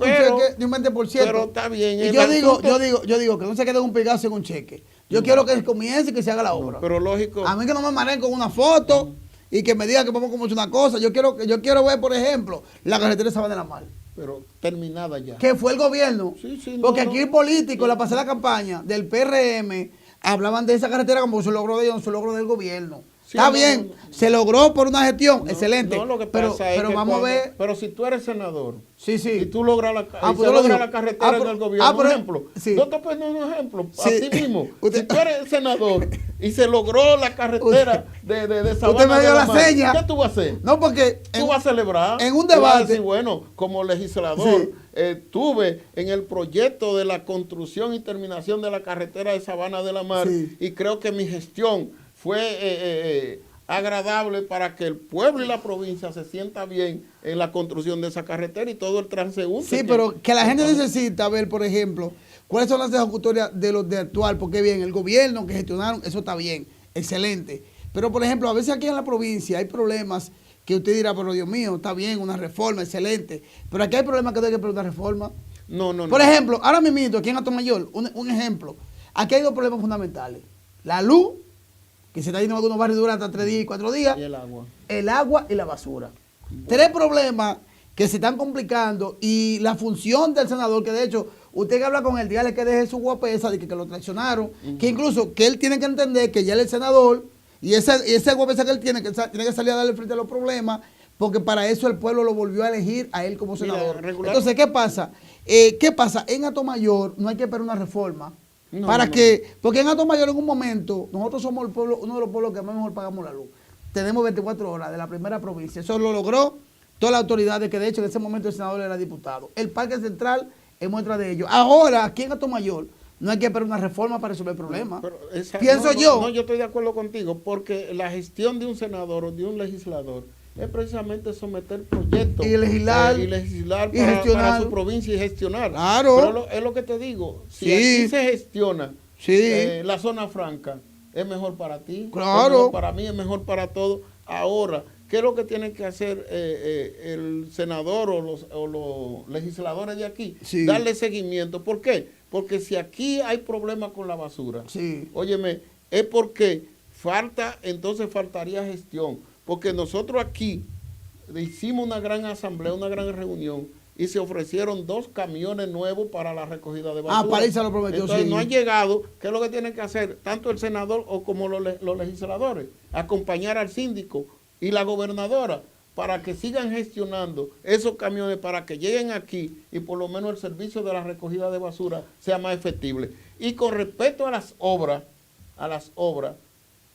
20%. Pero está bien. Y yo digo que no se quede un pegazo en un cheque. Yo quiero que comience y que se haga la obra. No, pero lógico. A mí que no me manejen con una foto y que me digan que vamos a comer una cosa. Yo quiero ver, por ejemplo, la carretera de Sabana de la Mar. Pero terminada ya. Que fue el gobierno. Porque aquí políticos, la pasada campaña del PRM, hablaban de esa carretera como se logró de ellos, no se logró del gobierno. Está bien, se logró por una gestión excelente. No, lo que pasa es pero que vamos a ver. Pero si tú eres senador y tú logras la carretera en el gobierno, por ejemplo, no te pones un ejemplo, a ti mismo. Si tú eres senador y se logró la carretera de Sabana, usted me dio la seña. ¿Qué tú vas a hacer? No, porque tú vas a celebrar. En un debate. Vas a decir, bueno, como legislador, estuve en el proyecto de la construcción y terminación de la carretera de Sabana de la Mar y creo que mi gestión fue agradable para que el pueblo y la provincia se sienta bien en la construcción de esa carretera y todo el transeúnte. Sí, pero que la gente necesita ver, por ejemplo, cuáles son las ejecutorias de los de actual, porque bien, el gobierno que gestionaron, eso está bien, excelente. Pero, por ejemplo, a veces aquí en la provincia hay problemas que usted dirá, pero Dios mío, está bien, una reforma, excelente. Pero aquí hay problemas que no hay que una reforma. No. Por ejemplo, ahora mismo, aquí en Atomayor, un ejemplo, aquí hay dos problemas fundamentales. La luz, que se está yendo en algunos barrios durante hasta 3 días y 4 días. Y el agua. El agua y la basura. 3 problemas que se están complicando y la función del senador, que de hecho usted que habla con él, dígale que deje su guapesa de que lo traicionaron, que incluso que él tiene que entender que ya él es senador y esa guapesa que él tiene que salir a darle frente a los problemas, porque para eso el pueblo lo volvió a elegir a él como senador. Entonces, ¿qué pasa? ¿Qué pasa? En Atomayor no hay que esperar una reforma. Porque en Atomayor en un momento, nosotros somos el pueblo, uno de los pueblos que más mejor pagamos la luz. Tenemos 24 horas de la primera provincia. Eso lo logró todas las autoridades, que de hecho en ese momento el senador era diputado. El Parque Central es muestra de ello. Ahora, aquí en Atomayor, no hay que esperar una reforma para resolver el problema. Pienso yo. No, yo estoy de acuerdo contigo, porque la gestión de un senador o de un legislador es precisamente someter proyectos y legislar, para su provincia y gestionar. Claro. Pero es lo que te digo, si aquí se gestiona la zona franca, es mejor para ti, claro, es mejor para mí, es mejor para todos. Ahora, ¿qué es lo que tiene que hacer el senador o los legisladores de aquí? Sí. Darle seguimiento. ¿Por qué? Porque si aquí hay problemas con la basura, óyeme, es porque entonces faltaría gestión. Porque nosotros aquí hicimos una gran asamblea, una gran reunión, y se ofrecieron 2 camiones nuevos para la recogida de basura. Paliza lo prometió. Entonces no han llegado. ¿Qué es lo que tienen que hacer? Tanto el senador como los legisladores, acompañar al síndico y la gobernadora para que sigan gestionando esos camiones, para que lleguen aquí y por lo menos el servicio de la recogida de basura sea más efectivo. Y con respecto a las obras,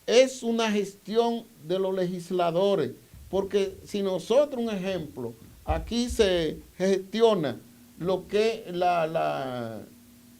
es una gestión de los legisladores, porque si nosotros, un ejemplo, aquí se gestiona lo que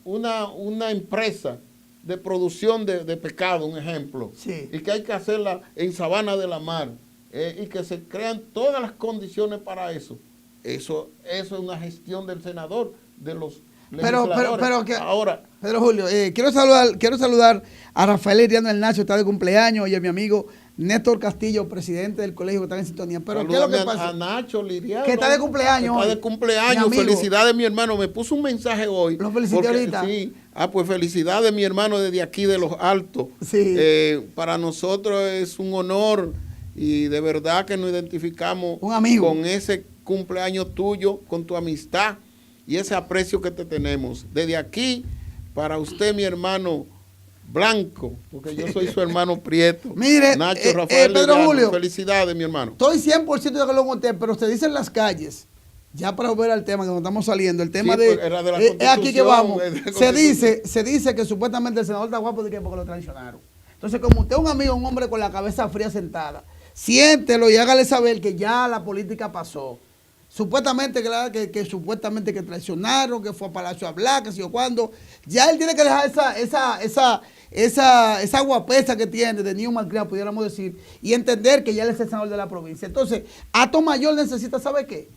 una empresa de producción de pescado, un ejemplo, y que hay que hacerla en Sabana de la Mar, y que se crean todas las condiciones para eso. Eso es una gestión del senador, de los legisladores. Pedro Julio, quiero saludar a Rafael Iriano Hernández, está de cumpleaños, y a mi amigo Néstor Castillo, presidente del colegio, que está en sintonía. Pero ¿qué es lo que pasa? A Nacho Liriano, que está de cumpleaños. Está de cumpleaños. Felicidades, mi hermano. Me puso un mensaje hoy. Lo felicité ahorita. Sí. Pues felicidades, mi hermano, desde aquí de Los Altos. Sí. Para nosotros es un honor y de verdad que nos identificamos con ese cumpleaños tuyo, con tu amistad y ese aprecio que te tenemos. Desde aquí, para usted, mi hermano Blanco, porque yo soy su hermano Prieto. Mire, Nacho Rafael Pedro Liriano, Julio, felicidades, mi hermano. Estoy 100% de acuerdo con usted, pero usted dice en las calles, ya para volver al tema que nos estamos saliendo, el tema era de la Constitución, aquí que vamos, se dice que supuestamente el senador está guapo porque lo traicionaron. Entonces, como usted es un amigo, un hombre con la cabeza fría sentada, siéntelo y hágale saber que ya la política pasó. Supuestamente que traicionaron, que fue a Palacio a hablar, que si o cuándo. Ya él tiene que dejar esa guapesa que tiene de niño malcriado, pudiéramos decir, y entender que ya él es el senador de la provincia. Entonces, Atomayor necesita, ¿sabe qué?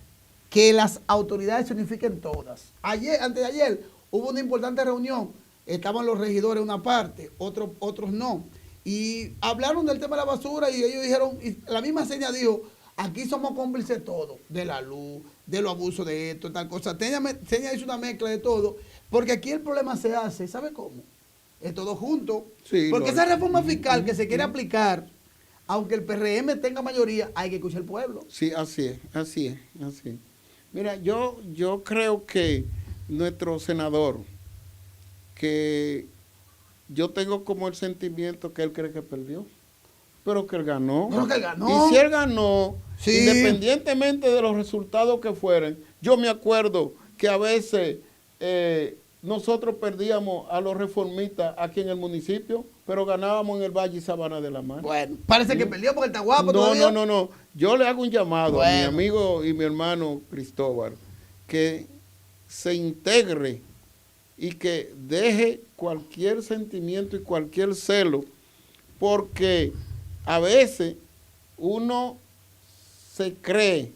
Que las autoridades se unifiquen todas. Antes de ayer, hubo una importante reunión. Estaban los regidores en una parte, otros no. Y hablaron del tema de la basura y ellos dijeron, y la misma seña dijo, aquí somos cómplices todos, de la luz, de los abusos de esto, tal cosa. Seña hizo una mezcla de todo, porque aquí el problema se hace, ¿sabe cómo? Es todo junto. Sí, porque esa reforma fiscal que se quiere aplicar, aunque el PRM tenga mayoría, hay que escuchar al pueblo. Sí, así es. Mira, yo creo que nuestro senador, que yo tengo como el sentimiento que él cree que perdió, pero que él ganó. Y si él ganó, independientemente de los resultados que fueran, yo me acuerdo que a veces nosotros perdíamos a los reformistas aquí en el municipio, pero ganábamos en el Valle y Sabana de la Mar. Bueno, parece que perdió porque está guapo todavía. No. Yo le hago un llamado a mi amigo y mi hermano Cristóbal, que se integre y que deje cualquier sentimiento y cualquier celo, porque a veces uno se cree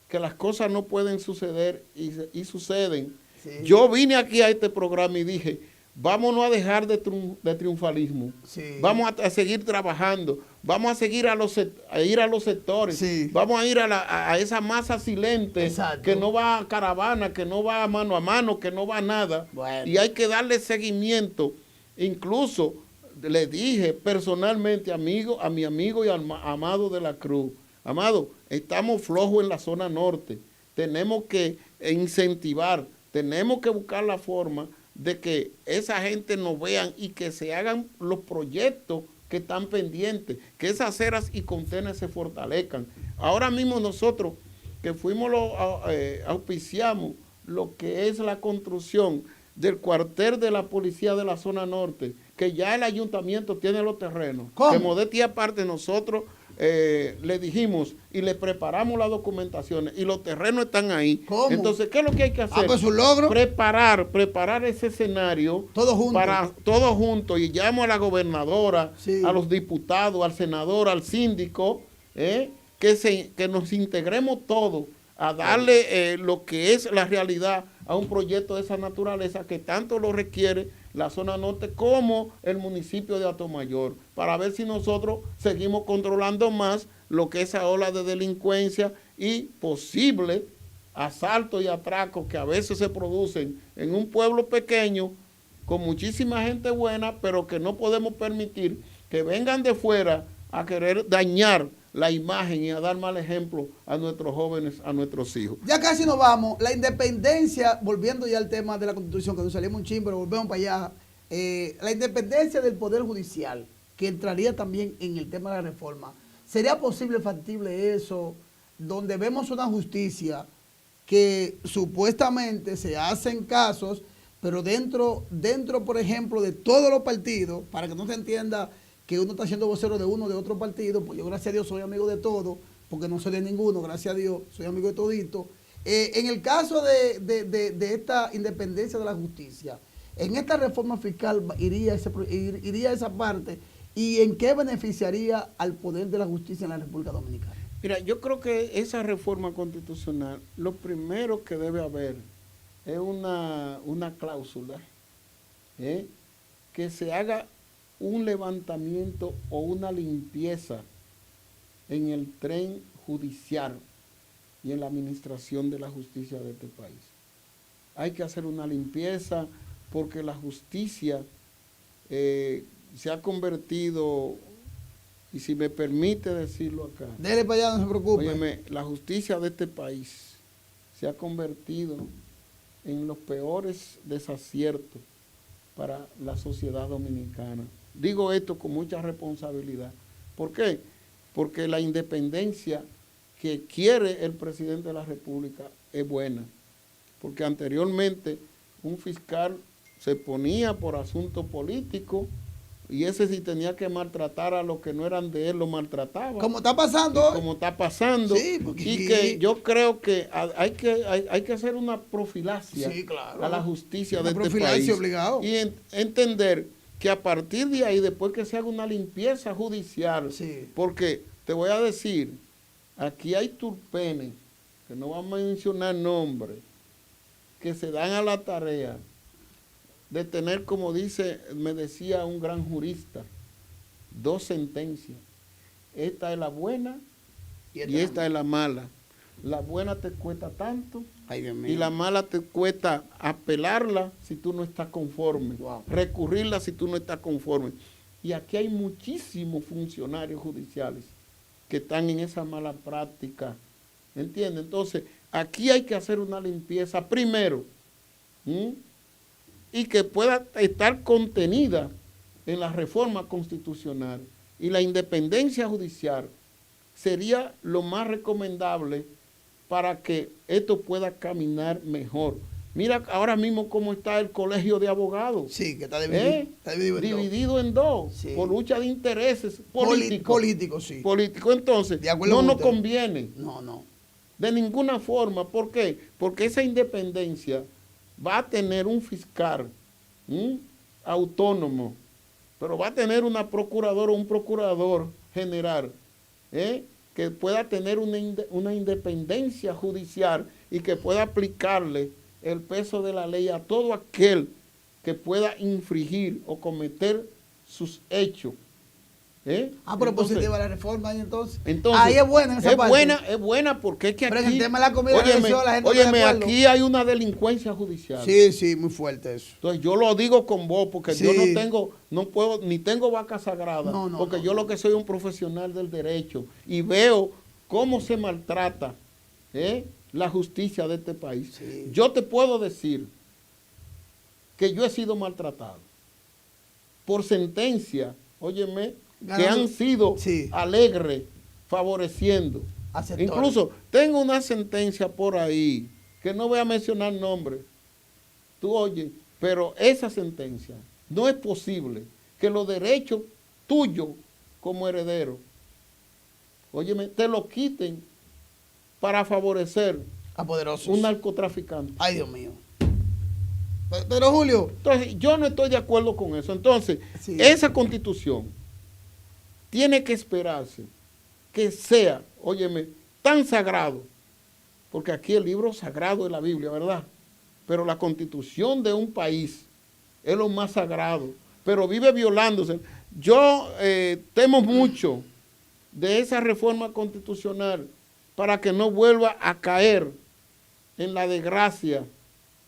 que las cosas no pueden suceder y suceden. Sí. Yo vine aquí a este programa y dije, vámonos a dejar de triunfalismo, vamos a seguir trabajando, vamos a seguir a ir a los sectores, vamos a ir a esa masa silente. Que no va a caravana, que no va mano a mano, que no va a nada. Y hay que darle seguimiento. Incluso le dije personalmente a mi amigo y Amado de la Cruz, Amado, estamos flojos en la zona norte, tenemos que incentivar. tenemos que buscar la forma de que esa gente nos vean y que se hagan los proyectos que están pendientes, que esas aceras y contenes se fortalezcan. Ahora mismo nosotros que fuimos auspiciamos lo que es la construcción del cuartel de la policía de la zona norte, que ya el ayuntamiento tiene los terrenos. ¿Cómo? Que modestia aparte nosotros le dijimos y le preparamos las documentaciones y los terrenos están ahí. ¿Cómo? Entonces, ¿qué es lo que hay que hacer? Pues un logro. Preparar ese escenario. Todos juntos. Para todos juntos. Y llamo a la gobernadora, sí, a los diputados, al senador, al síndico, que nos integremos todos a darle lo que es la realidad a un proyecto de esa naturaleza que tanto lo requiere la zona norte como el municipio de Atomayor, para ver si nosotros seguimos controlando más lo que es esa ola de delincuencia y posible asaltos y atracos que a veces se producen en un pueblo pequeño con muchísima gente buena, pero que no podemos permitir que vengan de fuera a querer dañar la imagen y a dar mal ejemplo a nuestros jóvenes, a nuestros hijos. Ya casi nos vamos. La independencia, volviendo ya al tema de la Constitución, que nos salimos un chin, pero volvemos para allá. La independencia del Poder Judicial, que entraría también en el tema de la reforma. ¿Sería posible, factible eso, donde vemos una justicia que supuestamente se hacen casos, pero dentro, por ejemplo, de todos los partidos, para que no se entienda que uno está siendo vocero de uno, de otro partido, pues yo gracias a Dios soy amigo de todos, porque no soy de ninguno, gracias a Dios soy amigo de todito. En el caso de esta independencia de la justicia, en esta reforma fiscal iría esa parte, ¿y en qué beneficiaría al poder de la justicia en la República Dominicana? Mira, yo creo que esa reforma constitucional, lo primero que debe haber es una cláusula que se haga un levantamiento o una limpieza en el tren judicial y en la administración de la justicia de este país. Hay que hacer una limpieza porque la justicia se ha convertido, y si me permite decirlo acá, dele para allá, no se preocupe. Óyeme, la justicia de este país se ha convertido en los peores desaciertos para la sociedad dominicana. Digo esto con mucha responsabilidad. ¿Por qué? Porque la independencia que quiere el presidente de la República es buena. Porque anteriormente un fiscal se ponía por asuntos políticos y ese si tenía que maltratar a los que no eran de él, lo maltrataba. Como está pasando hoy. Como está pasando. Sí, porque y que yo creo que hay que hacer una profilaxia, sí, claro, a la justicia una de este país. obligado. Y entender que a partir de ahí, después que se haga una limpieza judicial, sí, porque te voy a decir, aquí hay turpenes, que no vamos a mencionar nombres, que se dan a la tarea de tener, como me decía un gran jurista, 2 sentencias. Esta es la buena y esta es la mala. La buena te cuesta tanto. Ay, Dios mío. Y la mala te cuesta apelarla si tú no estás conforme, wow, recurrirla si tú no estás conforme. Y aquí hay muchísimos funcionarios judiciales que están en esa mala práctica, ¿entiendes? Entonces, aquí hay que hacer una limpieza primero, y que pueda estar contenida en la reforma constitucional. Y la independencia judicial sería lo más recomendable para que esto pueda caminar mejor. Mira ahora mismo cómo está el colegio de abogados. Sí, que está dividido, en dos, sí, por lucha de intereses políticos. Políticos, sí. Políticos, entonces, no nos conviene. No. De ninguna forma. ¿Por qué? Porque esa independencia va a tener un fiscal autónomo, pero va a tener una procuradora o un procurador general, que pueda tener una independencia judicial y que pueda aplicarle el peso de la ley a todo aquel que pueda infringir o cometer sus hechos. Pero positiva la reforma entonces. Ahí es buena esa parte. Es buena porque es que pero aquí, en el tema de la comida la gente aquí hay una delincuencia judicial. Sí, muy fuerte eso. Entonces yo lo digo con vos porque yo no puedo, ni tengo vaca sagrada, porque yo lo que soy un profesional del derecho y veo cómo se maltrata la justicia de este país. Sí. Yo te puedo decir que yo he sido maltratado por sentencia, óyeme, que han sido alegres, favoreciendo. Incluso tengo una sentencia por ahí, que no voy a mencionar nombre, tú oye, pero esa sentencia no es posible que los derechos tuyos como heredero, óyeme, te lo quiten para favorecer a poderosos, un narcotraficante. Ay, Dios mío. Pero Julio. Entonces, yo no estoy de acuerdo con eso. Entonces, esa constitución tiene que esperarse que sea, óyeme, tan sagrado, porque aquí el libro sagrado es la Biblia, ¿verdad? Pero la constitución de un país es lo más sagrado, pero vive violándose. Yo temo mucho de esa reforma constitucional para que no vuelva a caer en la desgracia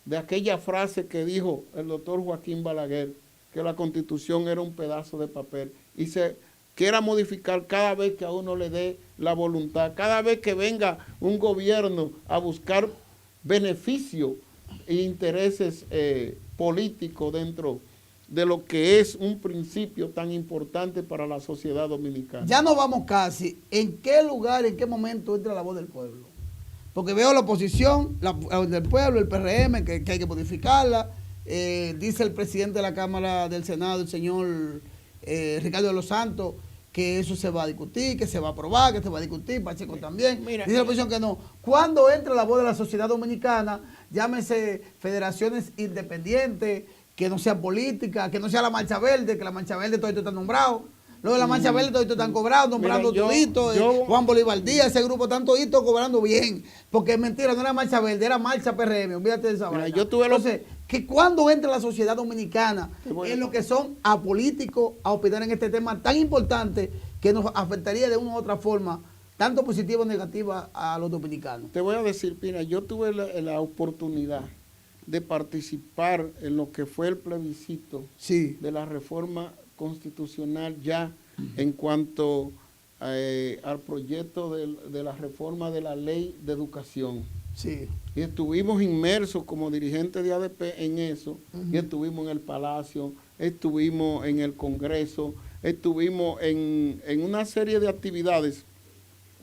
de aquella frase que dijo el doctor Joaquín Balaguer, que la constitución era un pedazo de papel y se quiera modificar cada vez que a uno le dé la voluntad, cada vez que venga un gobierno a buscar beneficio e intereses políticos dentro de lo que es un principio tan importante para la sociedad dominicana. Ya nos vamos casi. ¿En qué lugar, en qué momento entra la voz del pueblo? Porque veo la oposición, la del pueblo, el PRM, que hay que modificarla. Dice el presidente de la Cámara del Senado, el señor Ricardo de los Santos, que eso se va a discutir, que se va a aprobar, que se va a discutir, Pacheco también. Dice la oposición que no. ¿Cuándo entra la voz de la sociedad dominicana? Llámese federaciones independientes, que no sea política, que no sea la Marcha Verde, que la Marcha Verde todo esto está nombrado. Luego de la Marcha Verde todo esto están cobrando, nombrando todito. Juan Bolívar Díaz, ese grupo están toditos cobrando bien. Porque es mentira, no era Marcha Verde, era Marcha PRM, olvídate de esa vaina. Entonces, que cuando entra la sociedad dominicana en lo que son apolíticos a opinar en este tema tan importante que nos afectaría de una u otra forma, tanto positiva o negativa a los dominicanos. Te voy a decir, Pina, yo tuve la oportunidad de participar en lo que fue el plebiscito de la reforma constitucional ya en cuanto al proyecto de la reforma de la ley de educación. Sí. Y estuvimos inmersos como dirigentes de ADP en eso, y estuvimos en el Palacio, estuvimos en el Congreso, estuvimos en una serie de actividades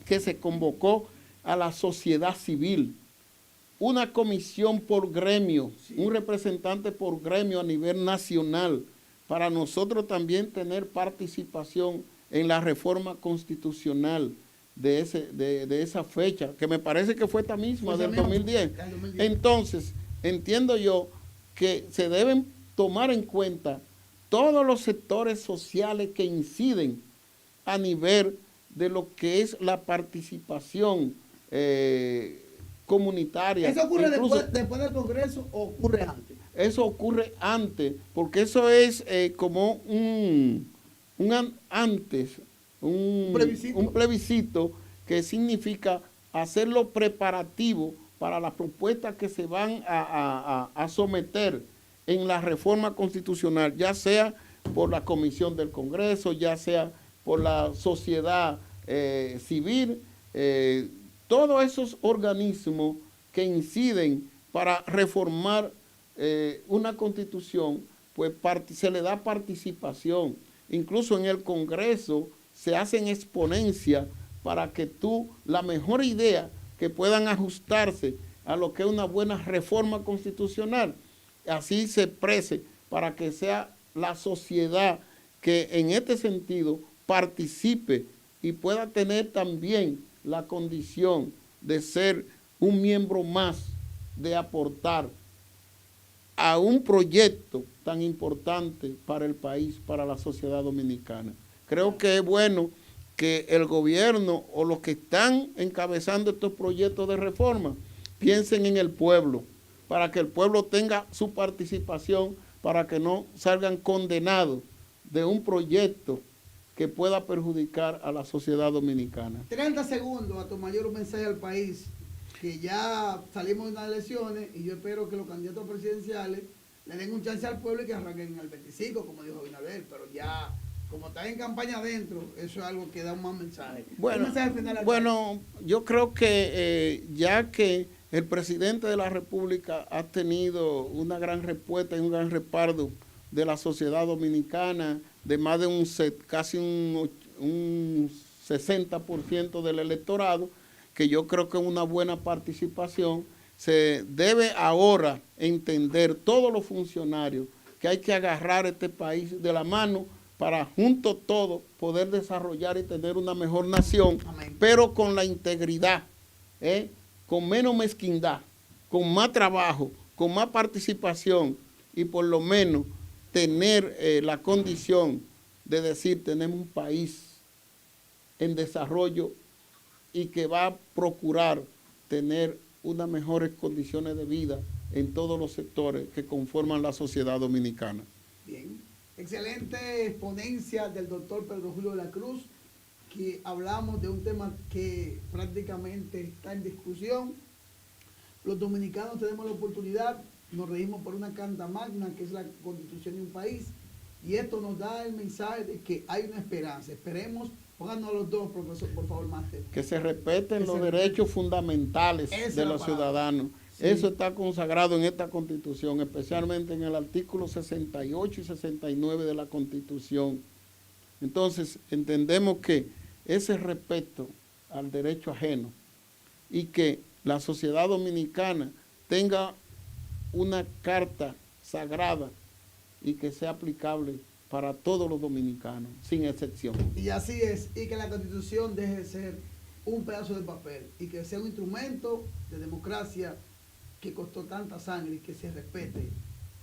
que se convocó a la sociedad civil, una comisión por gremio, un representante por gremio a nivel nacional, para nosotros también tener participación en la reforma constitucional de esa fecha, que me parece que fue esta misma, del 2010. Entonces, entiendo yo que se deben tomar en cuenta todos los sectores sociales que inciden a nivel de lo que es la participación comunitaria. ¿Eso ocurre después del Congreso o ocurre antes? Eso ocurre antes, porque eso es como un plebiscito que significa hacer los preparativos para las propuestas que se van a someter en la reforma constitucional, ya sea por la comisión del Congreso, ya sea por la sociedad civil, todos esos organismos que inciden para reformar una constitución, pues se le da participación. Incluso en el Congreso se hacen exponencias para que la mejor idea que puedan ajustarse a lo que es una buena reforma constitucional, así se exprese para que sea la sociedad que en este sentido participe y pueda tener también la condición de ser un miembro más, de aportar a un proyecto tan importante para el país, para la sociedad dominicana. Creo que es bueno que el gobierno o los que están encabezando estos proyectos de reforma piensen en el pueblo, para que el pueblo tenga su participación, para que no salgan condenados de un proyecto que pueda perjudicar a la sociedad dominicana. 30 segundos a tu mayor mensaje al país, que ya salimos de unas elecciones y yo espero que los candidatos presidenciales le den un chance al pueblo y que arranquen el 25, como dijo Abinader, pero ya como están en campaña adentro, eso es algo que da un más mensaje. Bueno, mensaje final yo creo que ya que el presidente de la República ha tenido una gran respuesta y un gran respaldo de la sociedad dominicana, de más de casi un 60% del electorado, que yo creo que es una buena participación. Se debe ahora entender todos los funcionarios que hay que agarrar este país de la mano para juntos todos poder desarrollar y tener una mejor nación. Amén. Pero con la integridad, con menos mezquindad, con más trabajo, con más participación y por lo menos tener la condición de decir tenemos un país en desarrollo y que va a procurar tener unas mejores condiciones de vida en todos los sectores que conforman la sociedad dominicana. Bien, excelente ponencia del doctor Pedro Julio de la Cruz, que hablamos de un tema que prácticamente está en discusión. Los dominicanos tenemos la oportunidad, nos reímos por una carta magna que es la constitución de un país, y esto nos da el mensaje de que hay una esperanza. Esperemos, pónganos los dos, profesor, por favor, máster. Que se respeten los derechos fundamentales de los ciudadanos. Sí. Eso está consagrado en esta Constitución, especialmente en el artículo 68 y 69 de la Constitución. Entonces, entendemos que ese respeto al derecho ajeno y que la sociedad dominicana tenga una carta sagrada y que sea aplicable para todos los dominicanos, sin excepción. Y así es, y que la Constitución deje de ser un pedazo de papel y que sea un instrumento de democracia que costó tanta sangre y que se respete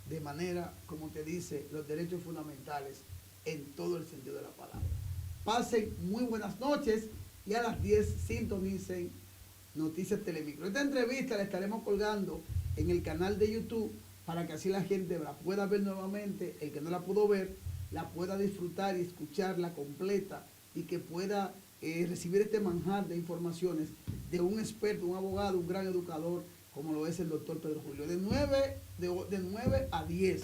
de manera, como te dice, los derechos fundamentales en todo el sentido de la palabra. Pasen muy buenas noches y a las 10 sintonicen Noticias Telemicro. Esta entrevista la estaremos colgando en el canal de YouTube para que así la gente la pueda ver nuevamente, el que no la pudo ver, la pueda disfrutar y escucharla completa y que pueda recibir este manjar de informaciones de un experto, un abogado, un gran educador, como lo es el doctor Pedro Julio. De 9 a 10,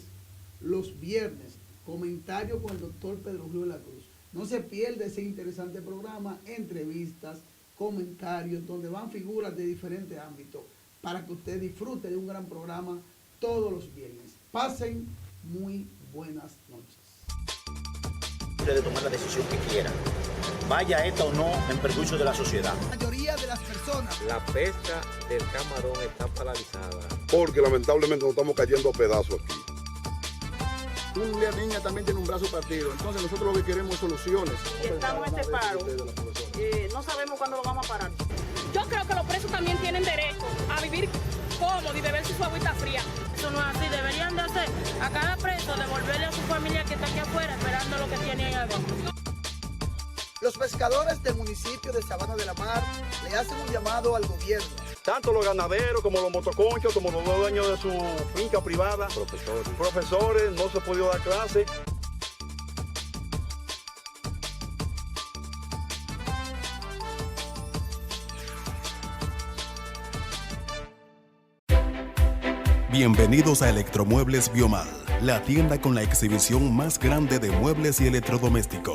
los viernes, comentario con el doctor Pedro Julio de la Cruz. No se pierda ese interesante programa, entrevistas, comentarios, donde van figuras de diferentes ámbitos, para que usted disfrute de un gran programa todos los viernes. Pasen muy buenas noches. De tomar la decisión que quieran, vaya esta o no en perjuicio de la sociedad. La mayoría de las personas. La pesca del camarón está paralizada. Porque lamentablemente nos estamos cayendo a pedazos aquí. Una niña también tiene un brazo partido, entonces nosotros lo que queremos es soluciones. Estamos en este paro, no sabemos cuándo lo vamos a parar. Yo creo que los presos también tienen derecho a vivir cómodo y beber su agüita fría. Eso no es así, deberían de hacer a cada preso devolverle a su familia que está aquí afuera esperando lo que tiene ahí adentro. Los pescadores del municipio de Sabana de la Mar le hacen un llamado al gobierno. Tanto los ganaderos como los motoconchos, como los dueños de su finca privada, profesores, no se ha podido dar clase. Bienvenidos a Electromuebles Biomal, la tienda con la exhibición más grande de muebles y electrodomésticos.